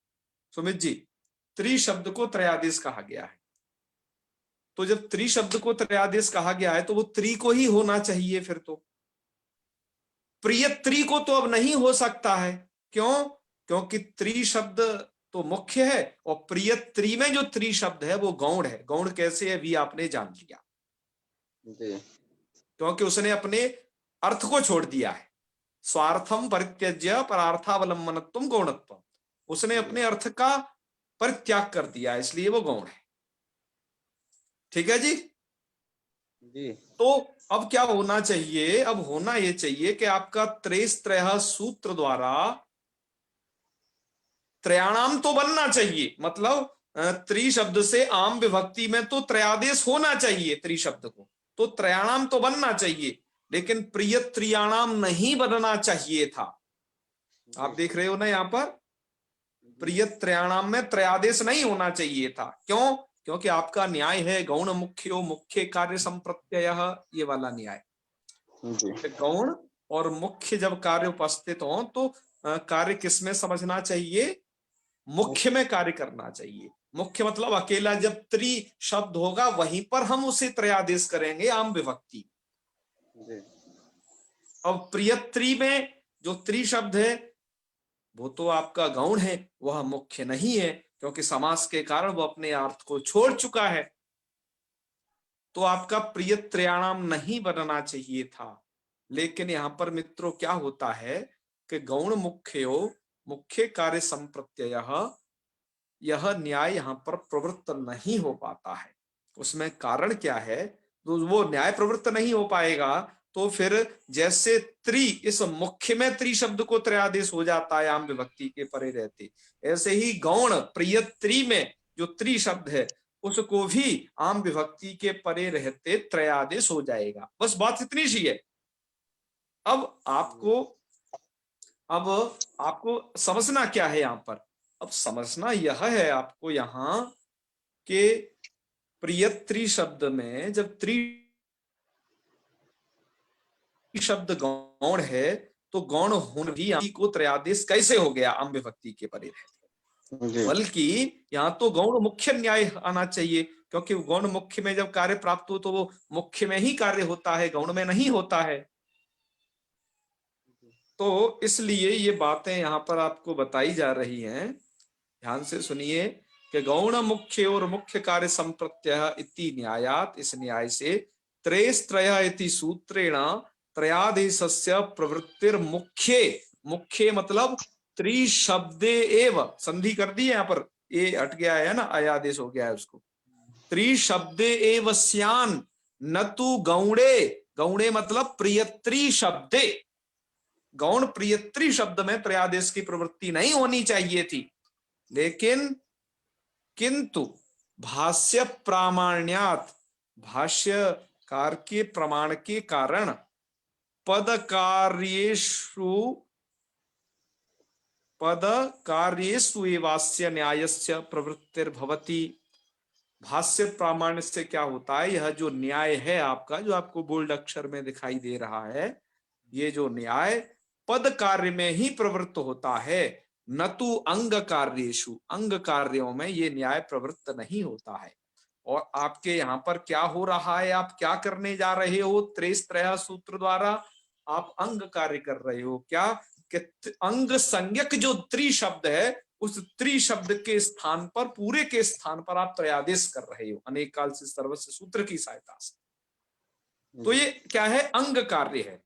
सुमित जी, त्रि शब्द को त्रयादेश कहा गया है। तो जब त्रि शब्द को त्रयादेश कहा गया है तो वो त्रि को ही होना चाहिए, फिर तो प्रिय त्रि को तो अब नहीं हो सकता है। क्यों, क्योंकि त्रि शब्द तो मुख्य है और प्रिय त्रि में जो त्रि शब्द है वो गौण है। गौण कैसे है भी आपने जान लिया, क्योंकि उसने अपने अर्थ को छोड़ दिया है। स्वार्थम परित्यज्य परार्थावलंबनत्वम गौणत्वम, उसने अपने अर्थ का परित्याग कर दिया, इसलिए वो गौण है, ठीक है जी। तो अब क्या होना चाहिए, अब होना यह चाहिए कि आपका त्रैस्त्रय सूत्र द्वारा त्रयाणाम तो बनना चाहिए, मतलब त्रि शब्द से आम विभक्ति में तो त्रयादेश होना चाहिए त्रि शब्द को, तो त्रयाणाम तो बनना चाहिए, लेकिन प्रिय त्रियाणाम नहीं बनना चाहिए था। आप देख रहे हो ना, यहां पर प्रिय त्रयाणाम में त्रयादेश नहीं होना चाहिए था। क्यों, क्योंकि आपका न्याय है गौण मुख्यो मुख्य कार्य संप्रत्यय, ये वाला न्याय। गौण और मुख्य जब कार्य उपस्थित हो तो कार्य किसमें समझना चाहिए, मुख्य में कार्य करना चाहिए। मुख्य मतलब अकेला जब त्रि शब्द होगा वहीं पर हम उसे त्रयादेश करेंगे आम विभक्ति। अब प्रियत्री में जो त्रि शब्द है वो तो आपका गौण है, वह मुख्य नहीं है, क्योंकि समास के कारण वो अपने अर्थ को छोड़ चुका है। तो आपका प्रिय त्रयाणाम नहीं बनना चाहिए था। लेकिन यहां पर मित्रों क्या होता है कि गौण मुख्यो मुख्य कार्य संप्रत्यय, यह न्याय यहां पर प्रवृत्त नहीं हो पाता है। उसमें कारण क्या है, तो वो न्याय प्रवृत्त नहीं हो पाएगा तो फिर जैसे त्रि, इस मुख्य में त्रि शब्द को त्रयादेश हो जाता है आम विभक्ति के परे रहते, ऐसे ही गौण प्रिय त्रि में जो त्रि शब्द है उसको भी आम विभक्ति के परे रहते त्रयादेश हो जाएगा। बस बात इतनी सी है। अब आपको समझना क्या है यहां पर, अब समझना यह है आपको यहां के प्रियत्री शब्द में जब त्रि शब्द गौण है तो गौण होने भी को त्रयादेश कैसे हो गया, अम विभक्ति के परे रहते, जी बल्कि यहाँ तो गौण मुख्य न्याय आना चाहिए, क्योंकि गौण मुख्य में जब कार्य प्राप्त हो तो वो मुख्य में ही कार्य होता है, गौण में नहीं होता है। तो इसलिए ये बातें यहाँ पर आपको बताई जा रही हैं, ध्यान से सुनिए कि गौण मुख्य और मुख्य कार्य संप्रत्यय इति न्यायात, इस न्याय से त्रयस्त्रय इति सूत्रेण त्रयादेशस्य प्रवृत्तिर मुख्ये, मुख्य मतलब त्रिशब्दे एव, संधि कर दी है यहाँ पर, ये हट गया है ना, अयादेश हो गया है उसको, त्रिशब्दे एव स्यान न तु गौणे, गौणे मतलब प्रियत्री शब्दे, गौण प्रियत्री शब्द में त्रयादेश की प्रवृत्ति नहीं होनी चाहिए थी, लेकिन किंतु भाष्य प्रामाण्यात, भाष्यकार के प्रमाण के कारण पद कार्येषु एवास्य न्यायस्य प्रवृत्तिर्भवति। भाष्य प्रामाण्य से क्या होता है, यह जो न्याय है आपका, जो आपको बोल्ड अक्षर में दिखाई दे रहा है, ये जो न्याय पद कार्य में ही प्रवृत्त होता है, न तो अंग कार्येषु, अंग कार्यों में ये न्याय प्रवृत्त नहीं होता है। और आपके यहाँ पर क्या हो रहा है, आप क्या करने जा रहे हो, त्रयस्त्रय सूत्र द्वारा आप अंग कार्य कर रहे हो, क्या कि अंग संज्ञक जो त्रि शब्द है, उस त्रि शब्द के स्थान पर, पूरे के स्थान पर आप त्रयादेश कर रहे हो अनेक काल से सर्वस्व सूत्र की सहायता से। तो ये क्या है, अंग कार्य है।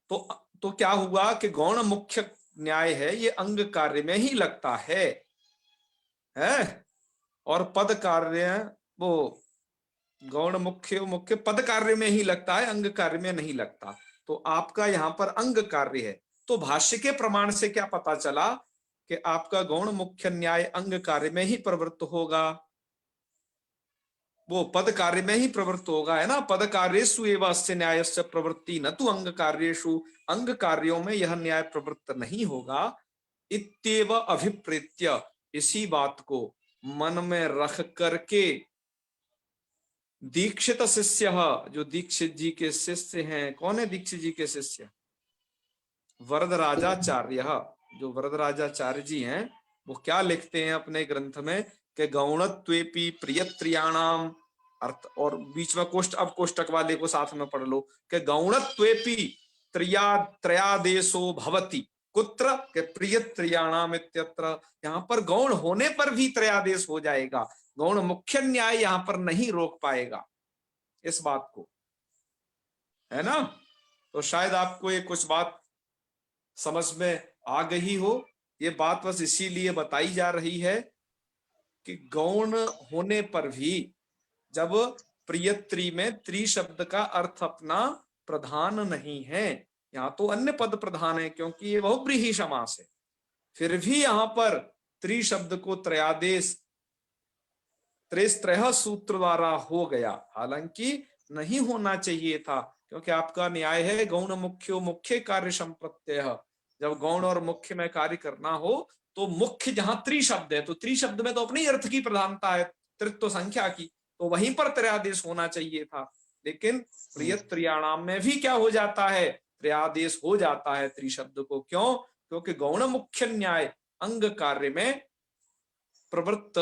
तो क्या हुआ कि गौण मुख्य न्याय है, ये अंग कार्य में ही लगता है और पद कार्य, वो गौण मुख्य पद कार्य में ही लगता है, अंग कार्य में नहीं लगता। तो आपका यहाँ पर अंग कार्य है, तो भाष्य के प्रमाण से क्या पता चला कि आपका गौण मुख्य न्याय अंग कार्य में ही प्रवृत्त होगा, वो पद कार्य में ही प्रवृत्त होगा, है ना। पद कार्येषु एव अस्य न्यायस्य प्रवृत्ति न तो अंग कार्येषु, अंग कार्यों में यह न्याय प्रवृत्त नहीं होगा। इत्येव अभिप्रेत्य, इसी बात को मन में रख करके दीक्षित शिष्य, जो दीक्षित जी के शिष्य हैं, कौन है दीक्षित जी के शिष्य, वरदराजाचार्य, जो वरदराजाचार्य जी हैं, वो क्या लिखते हैं अपने ग्रंथ में कि गौणत्वेपि प्रियत्रियाणाम अर्थ, और बीच में कोष्ट, अब कोष्टक वाले को साथ में पढ़ लो कि गौणत्वेपि त्रयादेशो भवति, कुत्र के प्रियत्रियाणाम इत्यत्र, यहाँ पर गौण होने पर भी त्रयादेश हो जाएगा, गौण मुख्य न्याय यहाँ पर नहीं रोक पाएगा इस बात को, है ना। तो शायद आपको ये कुछ बात समझ में आ गई हो। ये बात बस इसीलिए बताई जा रही है कि गौण होने पर भी जब प्रियत्री में त्रि शब्द का अर्थ अपना प्रधान नहीं है, यहाँ तो अन्य पद प्रधान है क्योंकि ये बहुब्रीहि समास है, फिर भी यहाँ पर त्रि शब्द को त्रयादेश त्रयस्त्रय सूत्र द्वारा हो गया, हालांकि नहीं होना चाहिए था, क्योंकि आपका न्याय है गौण मुख्यो मुख्य कार्य संप्रत्यय। जब गौण और मुख्य में कार्य करना हो तो मुख्य जहां त्रि शब्द है, तो त्रि शब्द में तो अपनी अर्थ की प्रधानता है, तृत्व संख्या की, तो वहीं पर त्रयादेश होना चाहिए था। लेकिन प्रियत्रियाणाम में भी क्या हो जाता है, त्रयादेश हो जाता है त्रि शब्द को। क्यों? क्योंकि गौण मुख्य न्याय अंग कार्य में प्रवृत्त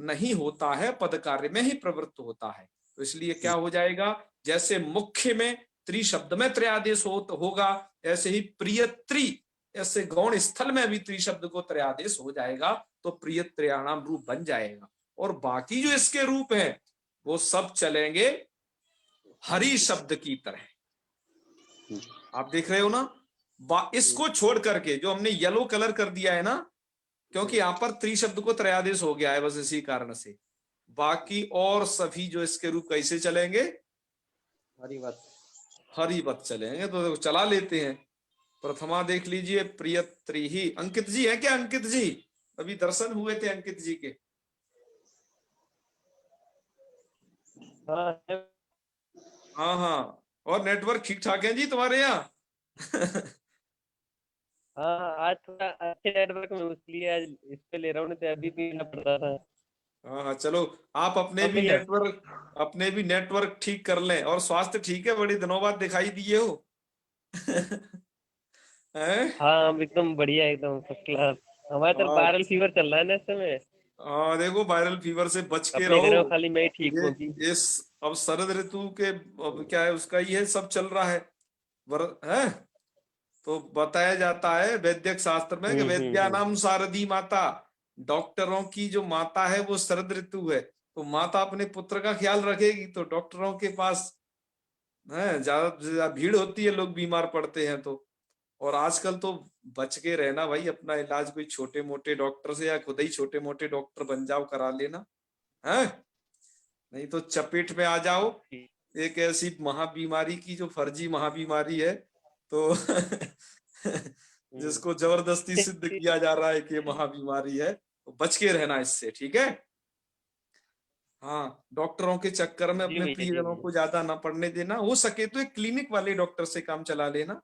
नहीं होता है, पद कार्य में ही प्रवृत्त होता है। तो इसलिए क्या हो जाएगा, जैसे मुख्य में त्रि शब्द में त्रयादेश होगा, ऐसे ही प्रियत्री, ऐसे गौण स्थल में भी त्रि शब्द को त्रयादेश हो जाएगा, तो प्रियत्रियाणाम रूप बन जाएगा। और बाकी जो इसके रूप है वो सब चलेंगे हरि शब्द की तरह। आप देख रहे हो ना, इसको छोड़ करके जो हमने येलो कलर कर दिया है ना, क्योंकि यहां पर त्रि शब्द को त्रयादेश हो गया है, बस इसी कारण से। बाकी और सभी जो इसके रूप कैसे चलेंगे, हरिवत चलेंगे। तो चला लेते हैं। प्रथमा देख लीजिए, प्रियत्री ही। अंकित जी है क्या? अंकित जी अभी दर्शन हुए थे अंकित जी के? हाँ हाँ, और नेटवर्क ठीक ठाक है जी तुम्हारे यहाँ? हाँ, आज थोड़ा अच्छे नेटवर्क में इसलिए आज इस पे ले रहा हूँ, नहीं तो अभी भी ना पड़ता था। हाँ चलो, आप मिल अपने भी नेटवर्क ठीक कर लें। और स्वास्थ्य ठीक है? बड़े दिनों बाद दिखाई दिए हो। हैं? हाँ हम एकदम बढ़िया, एकदम फर्स्ट क्लास। हमारे तरफ वायरल फीवर चल रहा है ना इस समय। हाँ देखो, वायरल फीवर से बच के अपने घर रहो। में खाली मैं ही ठीक ये हूँ अभी। इस अब शरद ऋतु के, अब क्या है उसका, ये सब चल रहा है है। तो बताया जाता है वैद्यक शास्त्र में कि वैद्या हम्म। नाम शारदी माता, डॉक्टरों की जो माता है वो शरद ऋतु है। तो माता अपने पुत्र का ख्याल रखेगी तो डॉक्टरों के पास है ज्यादा से ज्यादा भीड़ होती है, लोग बीमार पड़ते हैं तो। और आजकल तो बच के रहना भाई, अपना इलाज कोई छोटे मोटे डॉक्टर से, या खुद ही छोटे मोटे डॉक्टर बन जाओ, करा लेना है। नहीं तो चपेट में आ जाओ एक ऐसी महाबीमारी की जो फर्जी महाबीमारी है, तो हम्म। जिसको जबरदस्ती सिद्ध किया जा रहा है कि ये महाबीमारी है, तो बच के रहना इससे, ठीक है। हाँ, डॉक्टरों के चक्कर में जी अपने भैया, जी प्रियजनों भैया। को ज्यादा ना पड़ने देना, हो सके तो एक क्लिनिक वाले डॉक्टर से काम चला लेना,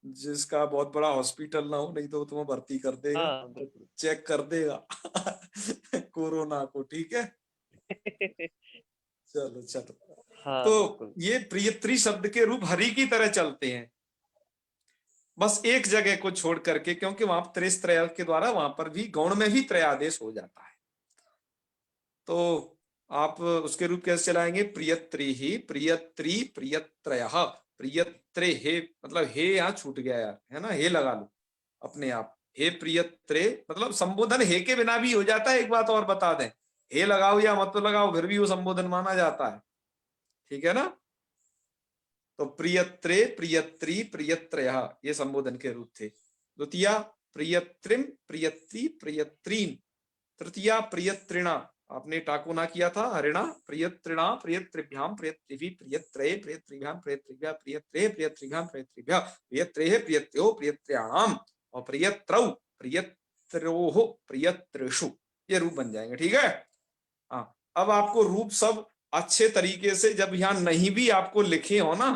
जिसका बहुत बड़ा हॉस्पिटल ना हो, नहीं तो वो तुम्हें भर्ती कर देगा, हाँ बिल्कुल। चेक कर देगा कोरोना को, ठीक है। चलो चलो। हाँ तो बिल्कुल। ये प्रियत्री शब्द के रूप हरि की तरह चलते हैं, बस एक जगह को छोड़ करके, क्योंकि वहां त्रेस त्रय के द्वारा वहां पर भी गौण में भी त्रयादेश हो जाता है। तो आप उसके रूप कैसे चलाएंगे? प्रियत्री ही, प्रियत्री, प्रियत्रय, प्रियत्रे हे, मतलब हे यहाँ छूट गया यार, है ना, हे लगा लो अपने आप। हे प्रियत्रे, मतलब संबोधन हे के बिना भी हो जाता है। एक बात और बता दें, हे लगाओ या मत लगाओ फिर भी वो संबोधन माना जाता है, ठीक है ना। तो प्रियत्रे, प्रियत्री, प्रियत्रय, ये संबोधन के रूप थे। द्वितीया प्रियत्रिम, प्रियत्री, प्रियत्रीन। तृतीया प्रियत्रिणा, आपने टाकुना किया था, हरिणा, प्रियत्रिणा, प्रियत्रिभ्याम, प्रियत्रिभि, प्रियत्रे, प्रियत्रिभ्याम, प्रियत्रिभ्या, प्रियत्रे, प्रियत्रिभ्याम, प्रियत्रिभ्या, प्रियत्रे, प्रियत्यो, प्रियत्र्याणाम, और प्रियत्रौ, प्रियत्रोः, प्रियत्रेषु, ये रूप बन जाएंगे, ठीक है। हाँ, अब आपको रूप सब अच्छे तरीके से, जब यहाँ नहीं भी आपको लिखे हो ना,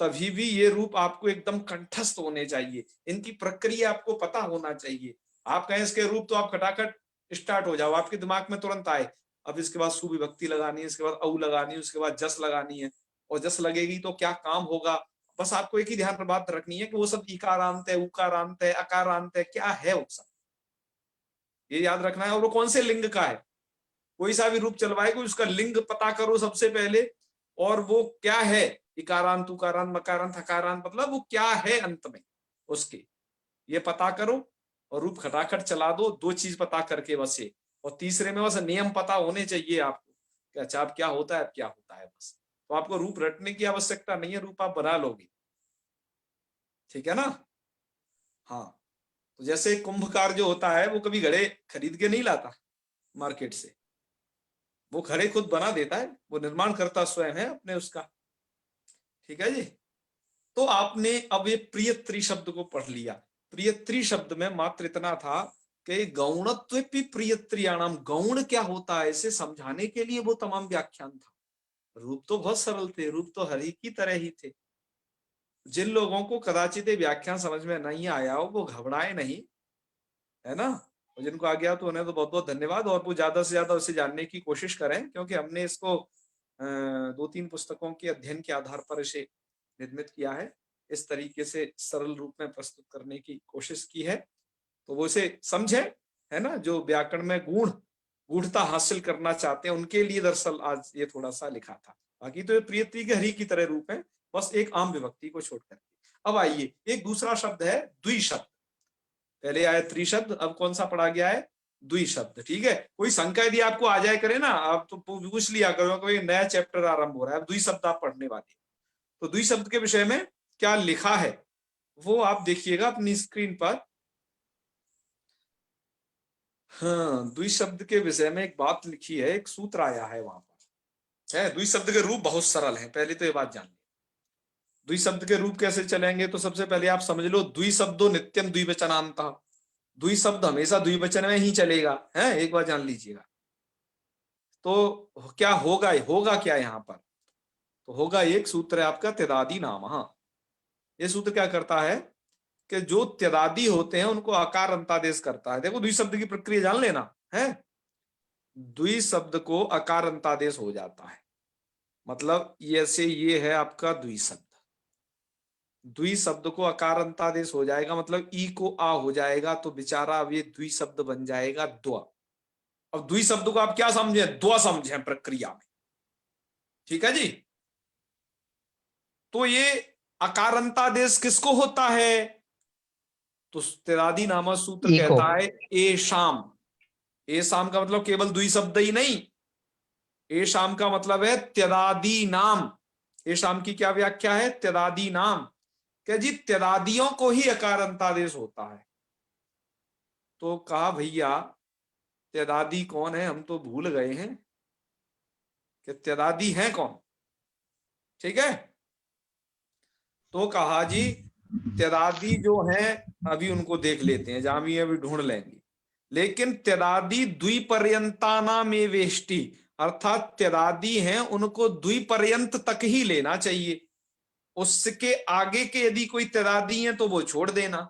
तभी भी ये रूप आपको एकदम कंठस्थ होने चाहिए, इनकी प्रक्रिया आपको पता होना चाहिए। आप कहें इसके रूप तो आप खटाखट स्टार्ट हो जाओ, आपके दिमाग में तुरंत आए, अब इसके बाद सुविभक्ति लगानी है, इसके बाद औ लगानी है, उसके बाद जस लगानी है, और जस लगेगी तो क्या काम होगा। बस आपको एक ही ध्यान पर बात रखनी है कि वो सब इकारांत है, उकारांत है, अकारांत है, क्या है वो सब, ये याद रखना है। और वो कौन से लिंग का है, कोई सा भी रूप चलवाएगा उसका लिंग पता करो सबसे पहले, और वो क्या है, इकारांत, उकारांत, मकारांत, हकारांत, मतलब वो क्या है अंत में उसके, ये पता करो, और रूप खटाखट चला दो। दो चीज पता करके बस ये, और तीसरे में बस नियम पता होने चाहिए आपको कि अच्छा अब क्या होता है, अब क्या होता है, बस। तो आपको रूप रटने की आवश्यकता नहीं है, रूप आप बना लोगे, ठीक है ना। हाँ, तो जैसे कुंभकार जो होता है वो कभी घड़े खरीद के नहीं लाता मार्केट से, वो घड़े खुद बना देता है, वो निर्माण करता स्वयं है अपने उसका, ठीक है जी। तो आपने अब ये प्रियत्री शब्द को पढ़ लिया। प्रियत्री शब्द में मात्र इतना था कि गौणत्व प्रियत्रियाणाम, गौण क्या होता है इसे समझाने के लिए वो तमाम व्याख्यान था। रूप तो बहुत सरल थे, रूप तो हरि की तरह ही थे। जिन लोगों को कदाचित ये व्याख्यान समझ में नहीं आया हो वो घबराए नहीं, है ना। और जिनको आ गया तो उन्हें तो बहुत बहुत धन्यवाद, और वो ज्यादा से ज्यादा उसे जानने की कोशिश करें, क्योंकि हमने इसको 2-3 पुस्तकों के अध्ययन के आधार पर इसे निर्मित किया है, इस तरीके से सरल रूप में प्रस्तुत करने की कोशिश की है। तो वो इसे समझे, है ना, जो व्याकरण में गूढ़ता हासिल करना चाहते हैं उनके लिए दरअसल आज ये थोड़ा सा लिखा था। बाकी तो ये प्रियत्री के हरि की तरह रूप है, बस एक आम विभक्ति को छोड़ करके। अब आइए, एक दूसरा शब्द है द्विशब्द। पहले आया त्रिशब्द, अब कौन सा पढ़ा गया है? द्विशब्द, ठीक है। कोई शंका यदि आपको आ जाए करे ना, आप तो पूछ लिया करो, कोई नया चैप्टर आरंभ हो रहा है, अब द्विशब्द आप पढ़ने वाले। तो द्विशब्द के विषय में क्या लिखा है वो आप देखिएगा अपनी स्क्रीन पर। हाँ, द्विशब्द के विषय में एक बात लिखी है, एक सूत्र आया है वहां पर, है द्विशब्द के रूप बहुत सरल हैं, पहले तो ये बात जान ली। द्विशब्द के रूप कैसे चलेंगे, तो सबसे पहले आप समझ लो, द्विशब्दो नित्यम द्विवचनांत, द्विशब्द हमेशा द्विवचन में ही चलेगा, है, एक बार जान लीजिएगा। तो क्या होगा, होगा क्या यहाँ पर, तो होगा एक सूत्र है आपका त्यदादि नाम। ये सूत्र क्या करता है कि जो त्यदादि होते हैं उनको आकार अंतादेश करता है। देखो द्विशब्द की प्रक्रिया जान लेना है, द्विशब्द को आकार अंतादेश हो जाता है, मतलब ये से ये है आपका द्विशब्द, द्वि शब्द को अकार अंतादेश हो जाएगा, मतलब ई को आ हो जाएगा, तो बेचारा अब ये द्वि शब्द बन जाएगा द्व। अब द्वि शब्द को आप क्या समझे? द्व समझे प्रक्रिया में, ठीक है जी। तो ये अकारंतादेश किसको होता है? तो त्रिरादि नामक सूत्र ई को। कहता है ए शाम। ए शाम का मतलब केवल द्वि शब्द ही नहीं, ए शाम का मतलब है त्रिरादि नाम। ए शाम की क्या व्याख्या है? त्रिरादि नाम। क्या जी? त्रिरादियों को ही अकारंतादेश होता है। तो कहा भैया त्रिरादि कौन है, हम तो भूल गए हैं कि त्रिरादि है कौन, ठीक है। तो कहा जी त्रिरादि जो है अभी उनको देख लेते हैं, जहां भी अभी ढूंढ लेंगे। लेकिन त्रिरादि द्विपर्यंताना में वेष्टि, अर्थात त्रिरादि हैं उनको द्विपर्यंत तक ही लेना चाहिए, उसके आगे के यदि कोई त्रिरादि है तो वो छोड़ देना।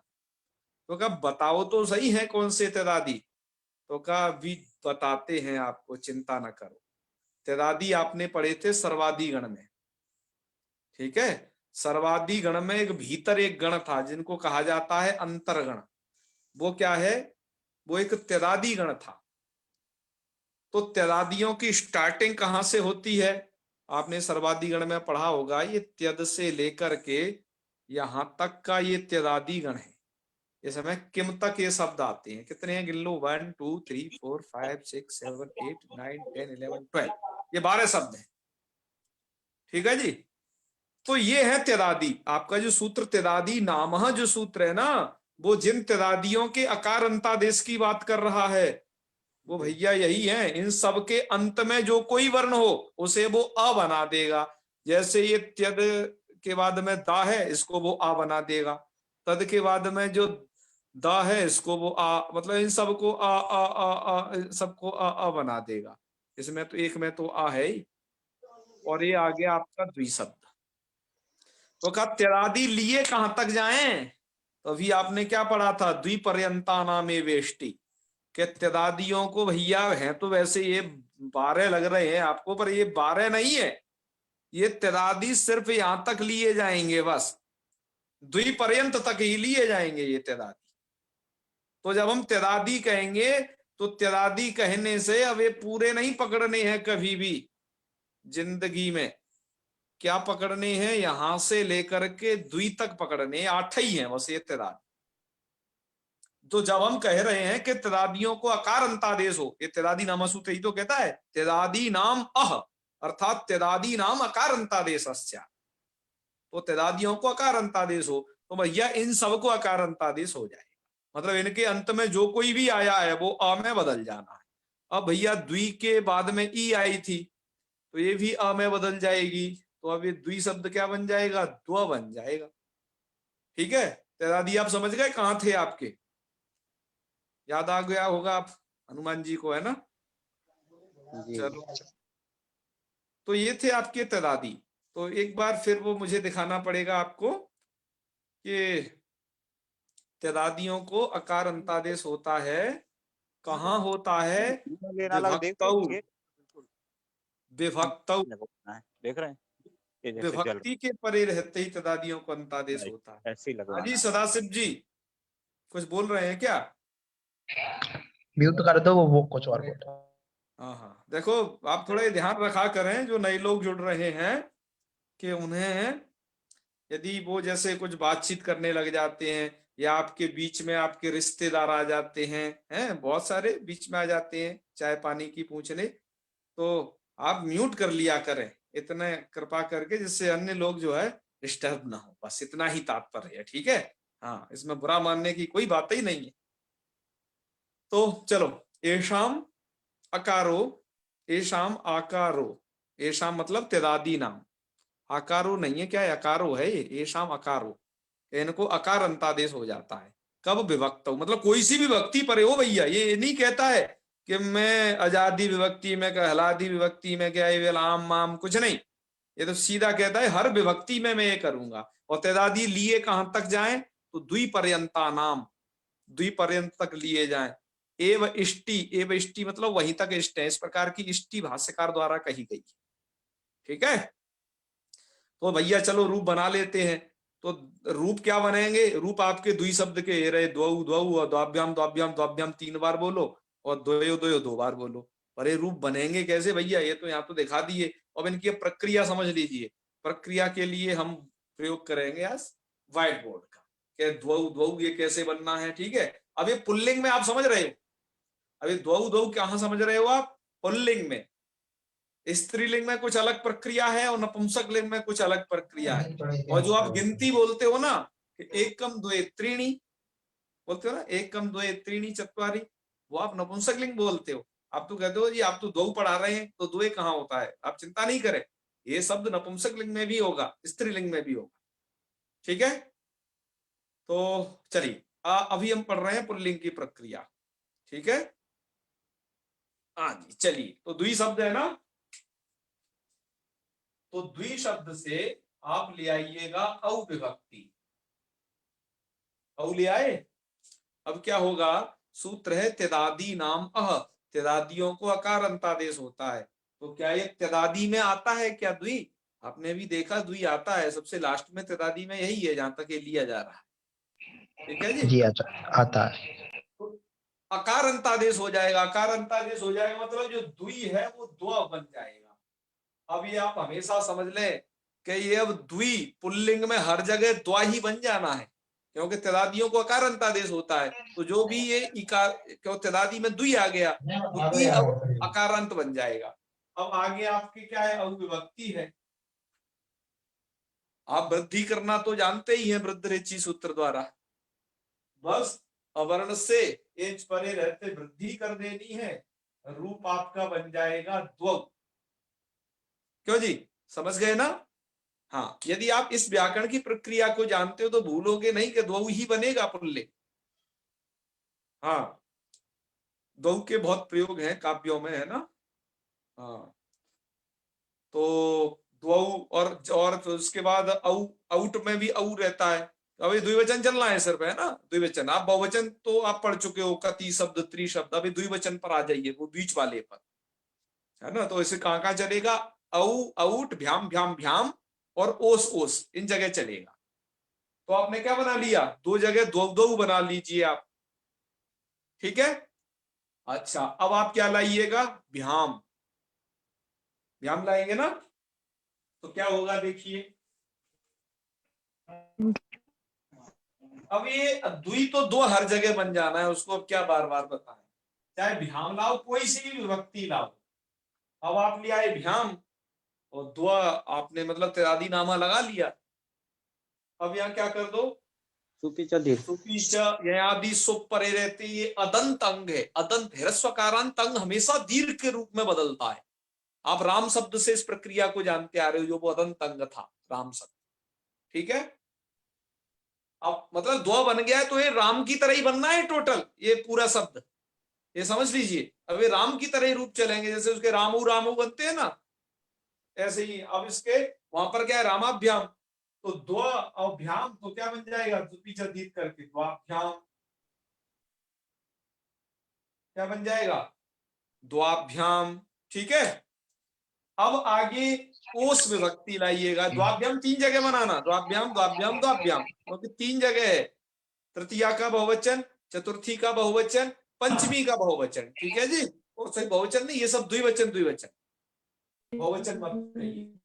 तो कहा बताओ तो सही है कौन से त्रिरादि। तो कहा अभी बताते हैं आपको, चिंता न करो। त्रिरादि आपने पढ़े थे सर्वादि गण में, ठीक है। सर्वादि गण में एक भीतर एक गण था जिनको कहा जाता है अंतर्गण। वो क्या है? वो एक त्रिरादि गण था। तो त्रिरादियों की स्टार्टिंग कहां से होती है? आपने सर्वादि गण में पढ़ा होगा, ये त्यद से लेकर के यहां तक का ये त्रिरादि गण है। इस समय किम तक ये शब्द आते हैं, कितने हैं गिन लो? 1 2 3 4 5 6 7 8 9 10 11 12, ये 12 शब्द हैं, ठीक है जी। तो ये है त्रिरादि। आपका जो सूत्र त्रिरादि नामः जो सूत्र है ना, वो जिन त्रिरादियों के अकार अंतादेश की बात कर रहा है वो भैया यही है। इन सब के अंत में जो कोई वर्ण हो उसे वो अ बना देगा। जैसे ये त्यद के बाद में दा है, इसको वो आ बना देगा। तद के बाद में जो दा है, इसको वो आ, मतलब इन सबको सबको आ बना देगा। इसमें तो एक में तो आ है ही, और ये आ गया आपका द्विशब्द। तो कहा त्रिरादि लिए कहां तक जाएं? तो अभी आपने क्या पढ़ा था? द्विपर्यंताना में वेष्टि के त्रिरादियों को भैया है तो वैसे ये 12 लग रहे हैं आपको, पर ये 12 नहीं है। ये त्रिरादि सिर्फ यहां तक लिए जाएंगे, बस द्विपर्यंत तक ही लिए जाएंगे ये त्रिरादि। तो जब हम त्रिरादि कहेंगे तो त्रिरादि कहने से अब ये पूरे नहीं पकड़ने हैं कभी भी जिंदगी में। क्या पकड़ने हैं? यहां से लेकर के द्वि तक पकड़ने, 8 ही हैं बस ये त्रिरादि। तो जब हम कह रहे हैं कि त्रिरादियों को अकार अंतादेश हो, ये त्रिरादि नाम सूत्र ही तो कहता है त्रिरादि नाम अह, अर्थात त्रिरादि नाम अकार अंतादेश। तो त्रिरादियों को अकार अंतादेश हो तो भैया इन सबको अकार अंतादेश हो जाएगा। मतलब इनके अंत में जो कोई भी आया है वो अ में बदल जाना है। अब भैया द्वि के बाद में ई आई थी तो ये भी अ में बदल जाएगी। तो अब ये द्वि शब्द क्या बन जाएगा? द्व बन जाएगा, ठीक है। त्रिरादि आप समझ गए कहां थे आपके? याद आ गया होगा आप हनुमान जी को, है ना? जी चलो, तो ये थे आपके त्रिरादि। तो एक बार फिर वो मुझे दिखाना पड़ेगा आपको कि त्रिरादियों को अकार अंतादेश होता है, कहाँ होता है? लेना लगा देख विभक्तौ, बिल्कुल विभक्तौ, लगना है देख रहे हैं ये जैसे जल विभक्ति के परे रहते ही त्रिरादियों को अंतादेश रहा होता है। है ऐसे ही हाँ लगवाना जी है। सदाशिव जी, कुछ बोल रहे हैं क्या? म्यूट कर दो, वो कुछ और बोल रहा है। हाँ हाँ, देखो आप थोड़ा ध्यान रखा करें जो नए लोग जुड़ रहे हैं कि उन्हें यदि वो जैसे कुछ बातचीत करने लग जाते हैं या आपके बीच में आपके रिश्तेदार आ जाते हैं बहुत सारे बीच में आ जाते हैं चाय पानी की पूछने, तो आप म्यूट कर लिया करें इतने कृपा करके, जिससे अन्य लोग जो है डिस्टर्ब ना हो। बस इतना ही तात्पर्य है, ठीक है। हाँ, इसमें बुरा मानने की कोई बात ही नहीं है। तो चलो, एशाम अकारो, एशाम आकारो, एशाम मतलब त्रिरादि नाम, आकारो नहीं है, क्या है? अकारो है ये शाम अकारो। इनको अकार अंतादेश हो जाता है कब? विभक्त हो, मतलब कोई सी भी विभक्ति पर हो भैया। ये नहीं कहता है कि मैं आजादी विभक्ति में, कहलादी विभक्ति में, क्या ये आम माम, कुछ नहीं। ये तो सीधा कहता है हर विभक्ति में मैं ये करूंगा। और त्रिरादि लिए कहां तक जाए? तो द्विपर्यंता नाम, द्विपर्यंत तक लिए जाए। एव इष्टि, एव इष्टि मतलब वहीं तक इष्ट है, इस प्रकार की इष्टि भाष्यकार द्वारा कही गई, ठीक है। तो भैया चलो रूप बना लेते हैं। तो रूप क्या बनेंगे? रूप आपके द्वि शब्द के ये रहे, द्वौ द्वौ और द्वाभ्याम द्वाभ्याम द्वाभ्याम 3 बार बोलो और द्वयो द्वयो 2 बार बोलो। पर ये रूप बनेंगे कैसे भैया? ये तो यहाँ तो दिखा दिए। अब इनकी प्रक्रिया समझ लीजिए। प्रक्रिया के लिए हम प्रयोग करेंगे आज व्हाइट बोर्ड का, कि द्वौ द्वौ ये कैसे बनना है। ठीक है, अब ये पुल्लिंग में आप समझ रहे हो। अभी द्वौ द्वौ कहाँ समझ रहे हो आप? पुल्लिंग में। स्त्रीलिंग में कुछ अलग प्रक्रिया है और नपुंसक लिंग में कुछ अलग प्रक्रिया है। और जो आप गिनती बोलते हो ना, कि एकम द्वे त्रीणि बोलते हो ना, एकम द्वे त्रीणि चत्वारि, वो आप नपुंसक लिंग बोलते हो। आप तो कहते हो जी आप तो द्वौ पढ़ा रहे हैं, तो द्वे कहाँ होता है? आप चिंता नहीं करें, ये शब्द नपुंसक लिंग में भी होगा, स्त्रीलिंग में भी होगा। ठीक है, तो चलिए अभी हम पढ़ रहे हैं पुल्लिंग की प्रक्रिया। ठीक है, हाँ जी, चलिए। तो द्वि शब्द है ना, तो द्वि शब्द से आप ले आइएगा अविभक्ति। औ ले आए। अब क्या होगा? सूत्र है त्यदादि नाम अह, त्यदादियों को अकार अंतादेश होता है। तो क्या ये त्यदादि में आता है क्या द्वि? आपने भी देखा द्वि आता है, सबसे लास्ट में त्यदादि में यही है जहां तक ये लिया जा रहा है। ठीक है जी, जी अच्छा आता है। तो अकार अंतादेश हो जाएगा। अकार अंतादेश हो जाएगा मतलब जो द्वि है वो द्व बन जाएगा। अब ये आप हमेशा समझ लें कि ये अब द्वि पुल्लिंग में हर जगह द्वा ही बन जाना है, क्योंकि त्यदादियों को अकार अंतादेश होता है। तो जो भी ये इकार, क्यों त्यदादि में द्वि आ गया तो द्वि अब अकारांत बन जाएगा। अब आगे आपकी क्या है? अविभक्ति है। आप वृद्धि करना तो जानते ही हैं वृद्ध रेची सूत्र द्वारा। बस अवर्ण से एच परे रहते वृद्धि कर देनी है, रूप आपका बन जाएगा द्वौ। क्यों जी, समझ गए ना? हाँ, यदि आप इस व्याकरण की प्रक्रिया को जानते हो तो भूलोगे नहीं कि द्वौ ही बनेगा पुल्लिंग। हाँ, द्वौ के बहुत प्रयोग हैं काव्यों में, है ना। हाँ, तो द्वौ और फिर उसके बाद औ, औट में भी औ रहता है। अभी द्विवचन चलना है सिर्फ, है ना, द्विवचन। आप बहुवचन तो आप पढ़ चुके हो, कति शब्द त्रि शब्द। अभी द्विवचन पर आ जाइए, वो बीच वाले पर, है ना। तो इसे कहाँ कहाँ चलेगा? औ औट भ्याम भ्याम भ्याम और ओस ओस, इन जगह चलेगा। तो आपने क्या बना लिया? दो जगह द्वौ द्वौ बना लीजिए आप। ठीक है, अच्छा अब आप क्या लाइएगा? भ्याम। भ्याम लाएंगे ना, तो क्या होगा देखिए। अब ये द्वि तो दो हर जगह बन जाना है, उसको अब क्या बार बार बताएं। चाहे भ्याम लाओ, कोई सी भी विभक्ति लाओ। अब आप ले आए भ्याम और द्व आपने मतलब त्यदादि नामा लगा लिया। अब यहाँ क्या कर दो? सुपी चौधरी सुपीच यदि सुप परे रहते, ये अदंत अंग है। अदंत ह्रस्वकारांत अंग हमेशा दीर्घ के रूप में बदलता है। आप राम शब्द से इस प्रक्रिया को जानते आ रहे हो, जो वो अदंत अंग था, राम शब्द। ठीक है, अब मतलब द्व बन गया है तो ये राम की तरह ही बनना है टोटल, ये पूरा शब्द, ये समझ लीजिए। अब ये राम की तरह ही रूप चलेंगे, जैसे उसके रामू रामू बनते हैं ना, ऐसे ही। अब इसके वहां पर क्या है? रामाभ्याम। तो द्व और भ्याम तो क्या बन जाएगा? पीछे दीर्घ करके द्वाभ्याम। क्या बन जाएगा? द्वाभ्याम। ठीक है, अब आगे ओस विभक्ति लाइएगा। द्वाभ्याम 3 जगह बनाना, द्वाभ्याम द्वाभ्याम द्वाभ्याम, क्योंकि 3 जगह है। तृतीया का बहुवचन, चतुर्थी का बहुवचन, पंचमी का बहुवचन। ठीक है जी, और सही बहुवचन नहीं, ये सब द्विवचन द्विवचन, बहुवचन मत कहिए।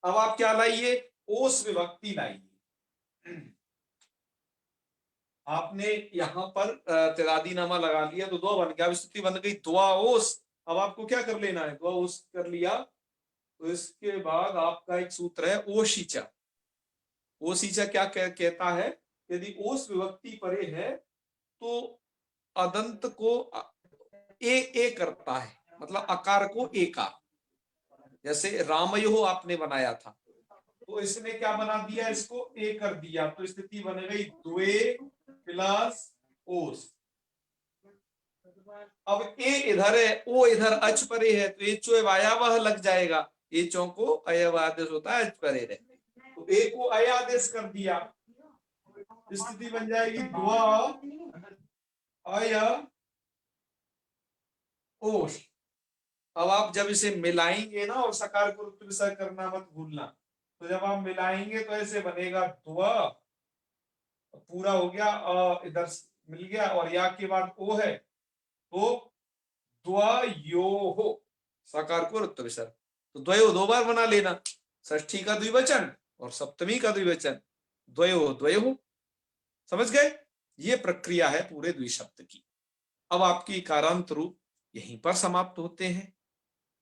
अब आप क्या लाइए? ओस विभक्ति लाइए। आपने यहां पर त्यदादि नामा लगा लिया तो दो बन गया। स्थिति बन गई द्वा ओस। अब आपको क्या कर लेना है? द्वा ओस कर लिया तो इसके बाद आपका एक सूत्र है ओशीचा। ओशीचा क्या कहता है? यदि ओस विभक्ति परे है तो अदंत को ए करता है, मतलब अकार को एका। जैसे रामयो आपने बनाया था, तो इसने क्या बना दिया? इसको ए कर दिया, तो स्थिति बन गई द्वे प्लस ओस। अब ए इधर है, ओ इधर अच परे है, तो एचो अयावह लग जाएगा। एचों को अयव आदेश होता है अच परे रहते, तो ए को अय आदेश कर दिया, स्थिति बन जाएगी द्वा अय ओस। अब आप जब इसे मिलाएंगे ना, और सकार को विषय करना मत भूलना, तो जब आप मिलाएंगे तो ऐसे बनेगा द्व, पूरा हो गया, इधर मिल गया और या के बाद ओ है तो द्वयोः, साकार को रुत्व विसर्ग, तो द्वयो दो बार बना लेना, षष्ठी का द्विवचन और सप्तमी का द्विवचन, द्वयो द्वयोः। समझ गए? ये प्रक्रिया है पूरे द्विशब्द की। अब आपकी इकारांत रूप यहीं पर समाप्त होते हैं।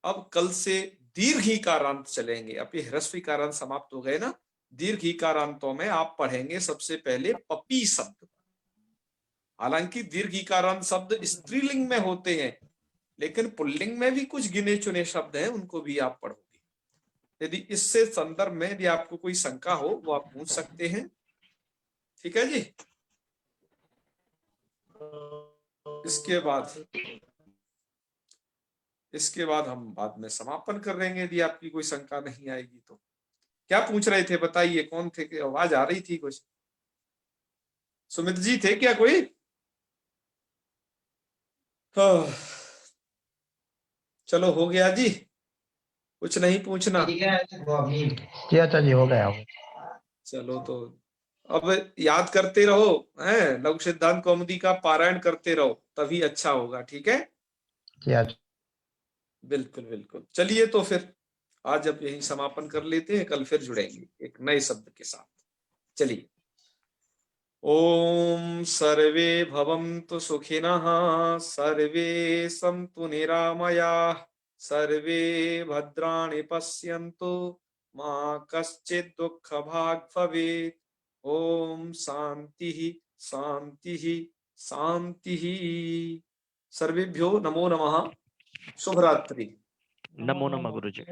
अब कल से दीर्घ इकारांत चलेंगे। अब ये ह्रस्व इकारांत समाप्त हो गए ना, दीर्घ इकारांतों में आप पढ़ेंगे सबसे पहले पपी शब्द। हालांकि दीर्घ इकारांत शब्द स्त्रीलिंग में होते हैं, लेकिन पुल्लिंग में भी कुछ गिने चुने शब्द हैं, उनको भी आप पढ़ोगे। यदि इससे संदर्भ में यदि आपको कोई शंका हो वो आप पूछ सकते हैं। ठीक है जी। इसके बाद हम बाद में समापन कर देंगे यदि आपकी कोई शंका नहीं आएगी तो। क्या पूछ रहे थे बताइए, कौन थे? कि आवाज आ रही थी कुछ? सुमित जी थे क्या कोई? चलो हो गया जी, कुछ नहीं पूछना। जी अच्छा जी, हो गया। चलो तो अब याद करते रहो, हैं, लघु सिद्धांत कौमुदी का पारायण करते रहो, तभी अच्छा होगा। ठीक है, जी अच्छा। बिल्कुल बिल्कुल। चलिए तो फिर आज अब यही समापन कर लेते हैं, कल फिर जुड़ेंगे एक नए शब्द के साथ। चलिए, ओम सर्वे भवन्तु सुखिनः, सर्वे सन्तु निरामयाः, सर्वे भद्राणि पश्यन्तु, मा कश्चित् दुःखभाग् भवेत्। ओम शांति शांति शांति। सर्वेभ्यो नमो नमः। शुभ रात्रि। नमो नमः गुरुजी।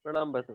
प्रणाम बस।